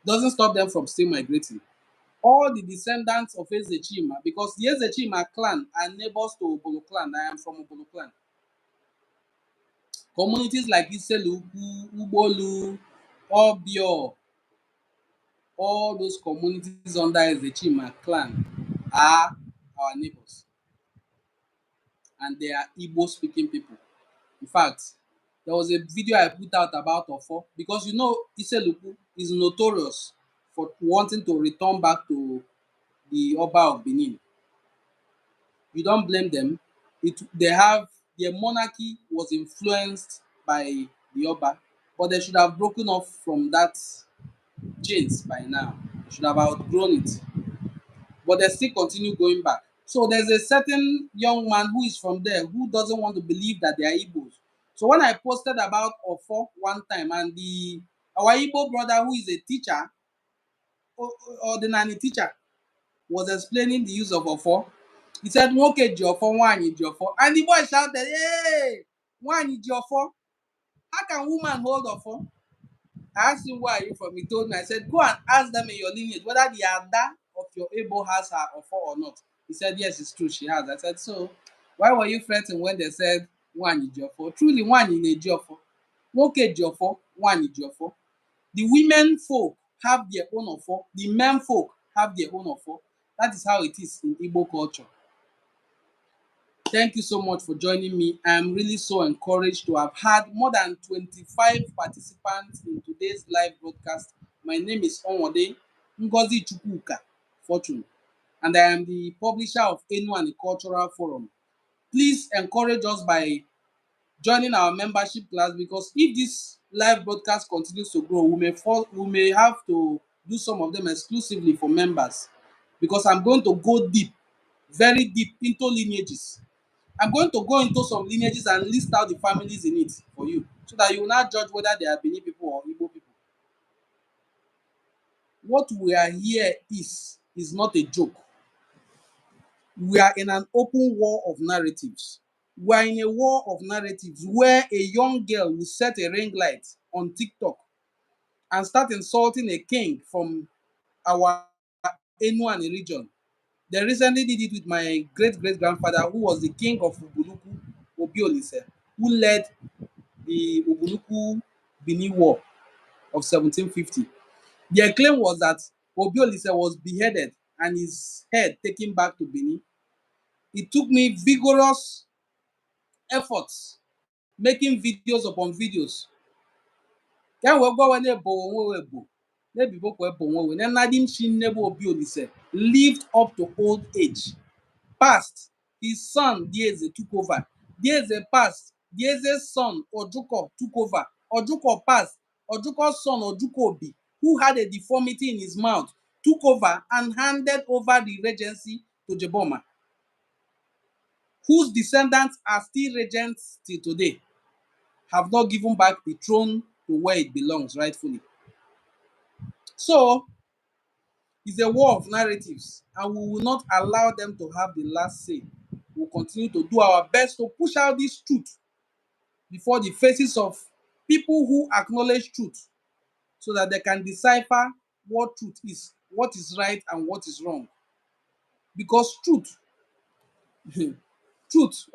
Doesn't stop them from still migrating. All the descendants of Ezechima, because the Ezechima clan are neighbors to Ubulu clan. I am from Ubulu clan. Communities like Iseluku, Ubolu, Obio, all those communities under Ezechima clan are our neighbors, and they are Igbo speaking people. In fact, there was a video I put out about Ofo because you know Iseluku is notorious for wanting to return back to the Oba of Benin. You don't blame them. They have their monarchy was influenced by the Oba, but they should have broken off from that chains by now. They should have outgrown it, but they still continue going back. So there's a certain young man who is from there who doesn't want to believe that they are Igbos. So when I posted about Ofo one time and the our Igbo brother who is a teacher, ordinary teacher, was explaining the use of Ofo, he said, Nwoke ji Ofo, nwaanyị ji Ofo. And the boy shouted, hey, nwaanyị ji Ofo. How can woman hold Ofo? I asked him, where are you from? He told me, I said, go and ask them in your lineage whether the Ada of your Igbo has her Ofo or not. He said, yes, it's true, she has. I said, so why were you fretting when they said nwaanyị ji Ofo? Truly, nwaanyị na-eji Ofo. Nwoke ji Ofo, nwaanyị ji Ofo. The women folk have their own Ofo. The men folk have their own Ofo. That is how it is in Igbo culture. Thank you so much for joining me. I am really so encouraged to have had more than 25 participants in today's live broadcast. My name is Onwode Ngozi Chukwuka Fortune, and I am the publisher of NIGERIAN Cultural Forum. Please encourage us by joining our membership class because if this live broadcast continues to grow, we may have to do some of them exclusively for members because I'm going to go deep, very deep into lineages. I'm going to go into some lineages and list out the families in it for you so that you will not judge whether they are Benin people or Igbo people. What we are here is not a joke. We are in an open war of narratives. We are in a war of narratives where a young girl will set a ring light on TikTok and start insulting a king from our Enuan region. They recently did it with my great great grandfather, who was the king of Ubuluku Obiolise, who led the Ubuluku Benin War of 1750. Their claim was that Obiolise was beheaded and his head taken back to Benin. It took me vigorous efforts making videos upon videos. Ka wee gwa na-ebo onwe wee bo na-ebibo kwa ebo onwe wee na Nnadim Chinebu Obiolise lived up to old age. Passed, his son Dieze took over. Dieze passed, Dieze's son Ojuko took over. Ojuko passed, Ojuko's son Ojuko Obi, who had a deformity in his mouth, took over and handed over the regency to Jeboma, whose descendants are still regents till today, have not given back the throne to where it belongs rightfully. So, it's a war of narratives, and we will not allow them to have the last say. We'll continue to do our best to push out this truth before the faces of people who acknowledge truth so that they can decipher what truth is, what is right, and what is wrong. Because truth, truth,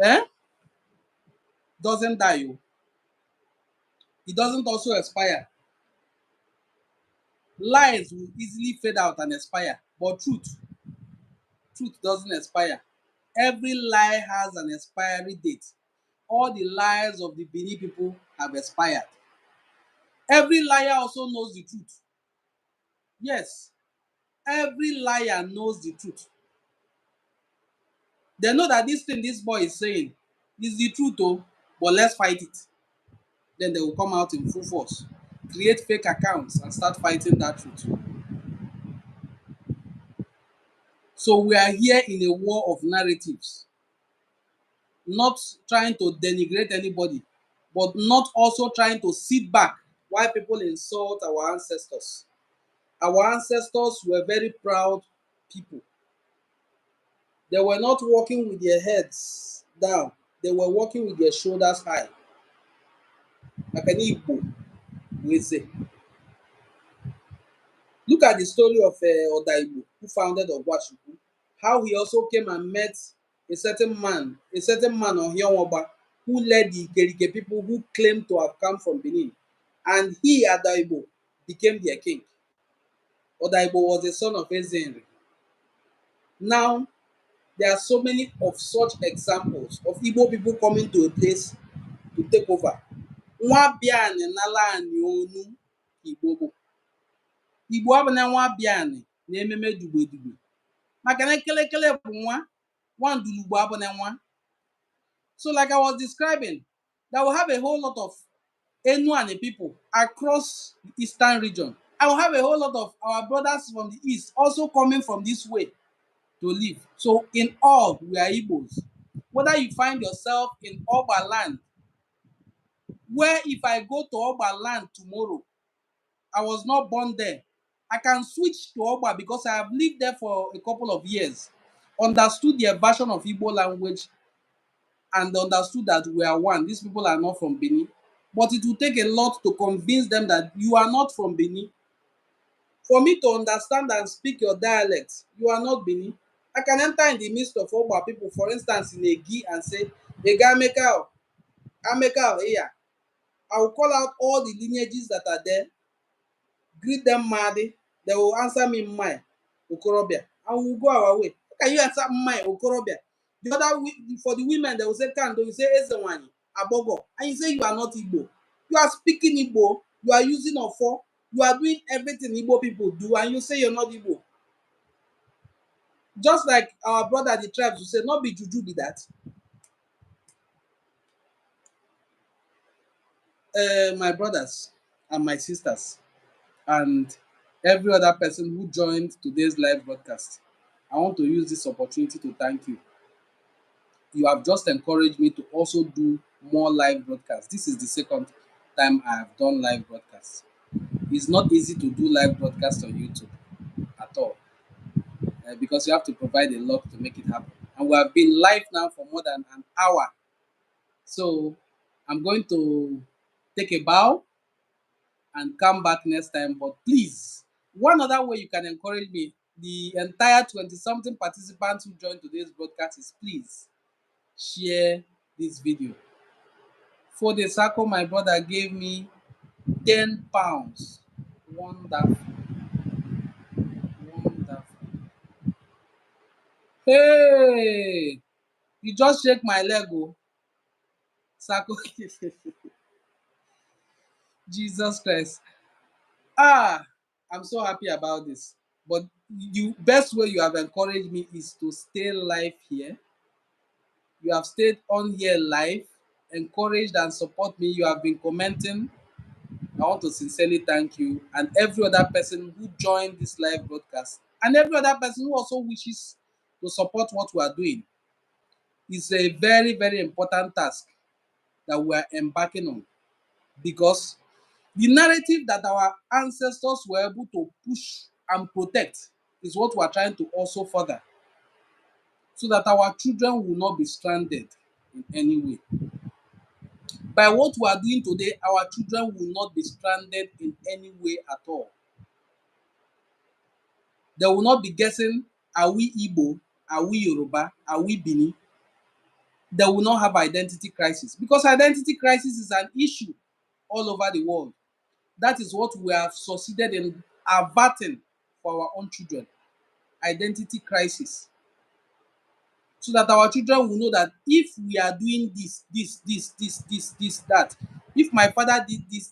doesn't die. Oh. It doesn't also expire. Lies will easily fade out and expire, but truth doesn't expire. Every lie has an expiry date. All the lies of the Benin people have expired. Every liar also knows the truth. Yes, every liar knows the truth. They know that this thing this boy is saying is the truth, oh, but let's fight it. Then they will come out in full force, create fake accounts, and start fighting that truth. So we are here in a war of narratives, not trying to denigrate anybody, but not also trying to sit back while people insult our ancestors. Our ancestors were very proud people. They were not walking with their heads down, they were walking with their shoulders high, like an Igbo we say. Look at the story of Oda who founded Ogwashuku, how he also came and met a certain man on Hionwoba, who led the Ikerike people who claimed to have come from Benin. And he, Oda became their king. Oda was the son of Ezenri. Now, there are so many of such examples of Igbo people coming to a place to take over. Nwa bịa anị nala anị onu Igbo bụ. Igbo abụna nwa bịa anị na ememe dugbe maka na kelekele bụ nwa ndulugbo abụna nwa. So like I was describing, that will have a whole lot of Enuani people across the eastern region. I will have a whole lot of our brothers from the east also coming from this way to live. So in all, we are Igbos. Whether you find yourself in Oba land, where if I go to Oba land tomorrow, I was not born there, I can switch to Oba because I have lived there for a couple of years, understood their version of Igbo language, and understood that we are one. These people are not from Benin. But it will take a lot to convince them that you are not from Benin. For me to understand and speak your dialect, you are not Benin. I can enter in the midst of Oba people, for instance, in Egi and say, Ega Amekao, Amekao, here. I will call out all the lineages that are there, greet them Madi, they will answer me Mmai, Okorobia, and we will go our way. How can you answer Mmai, Okorobia? The other for the women, they will say Kando, you say Ezewani, Abogo, and you say you are not Igbo. You are speaking Igbo, you are using Ofo, you are doing everything Igbo people do, and you say you're not Igbo. Just like our brother the tribes will say, not be juju be that. My brothers and my sisters, and every other person who joined today's live broadcast, I want to use this opportunity to thank you. You have just encouraged me to also do more live broadcasts. This is the second time I have done live broadcasts. It's not easy to do live broadcasts on YouTube at all, because you have to provide a lot to make it happen. And we have been live now for more than an hour. So I'm going to take a bow and come back next time. But please, one other way you can encourage me, the entire 20-something participants who joined today's broadcast, is please share this video. For the circle my brother gave me £10. Wonderful, wonderful. Hey, you just shake my leg oh. Sako Jesus Christ. Ah, I'm so happy about this. But you best way you have encouraged me is to stay live here. You have stayed on here live, encouraged and support me. You have been commenting. I want to sincerely thank you and every other person who joined this live broadcast and every other person who also wishes to support what we are doing. It's a very, very important task that we are embarking on because the narrative that our ancestors were able to push and protect is what we are trying to also further so that our children will not be stranded in any way. By what we are doing today, our children will not be stranded in any way at all. They will not be guessing, are we Igbo? Are we Yoruba? Are we Bini? They will not have identity crisis because identity crisis is an issue all over the world. That is what we have succeeded in averting for our own children. Identity crisis. So that our children will know that if we are doing this, that, if my father did this,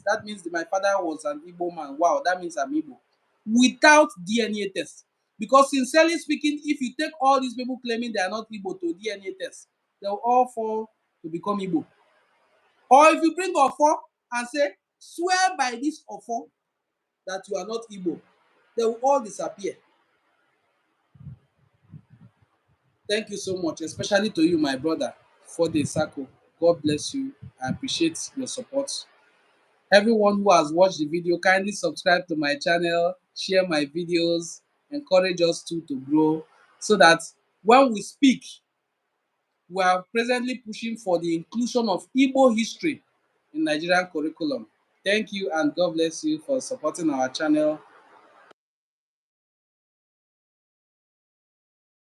that means that my father was an Igbo man. Wow, that means I'm Igbo. Without DNA test. Because sincerely speaking, if you take all these people claiming they are not Igbo to DNA test, they will all fall to become Igbo. Or if you bring Ofo and say, swear by this Ofo that you are not Igbo, they will all disappear. Thank you so much, especially to you, my brother, for the circle. God bless you. I appreciate your support. Everyone who has watched the video, kindly subscribe to my channel, share my videos, encourage us to grow so that when we speak, we are presently pushing for the inclusion of Igbo history in Nigerian curriculum. Thank you and God bless you for supporting our channel.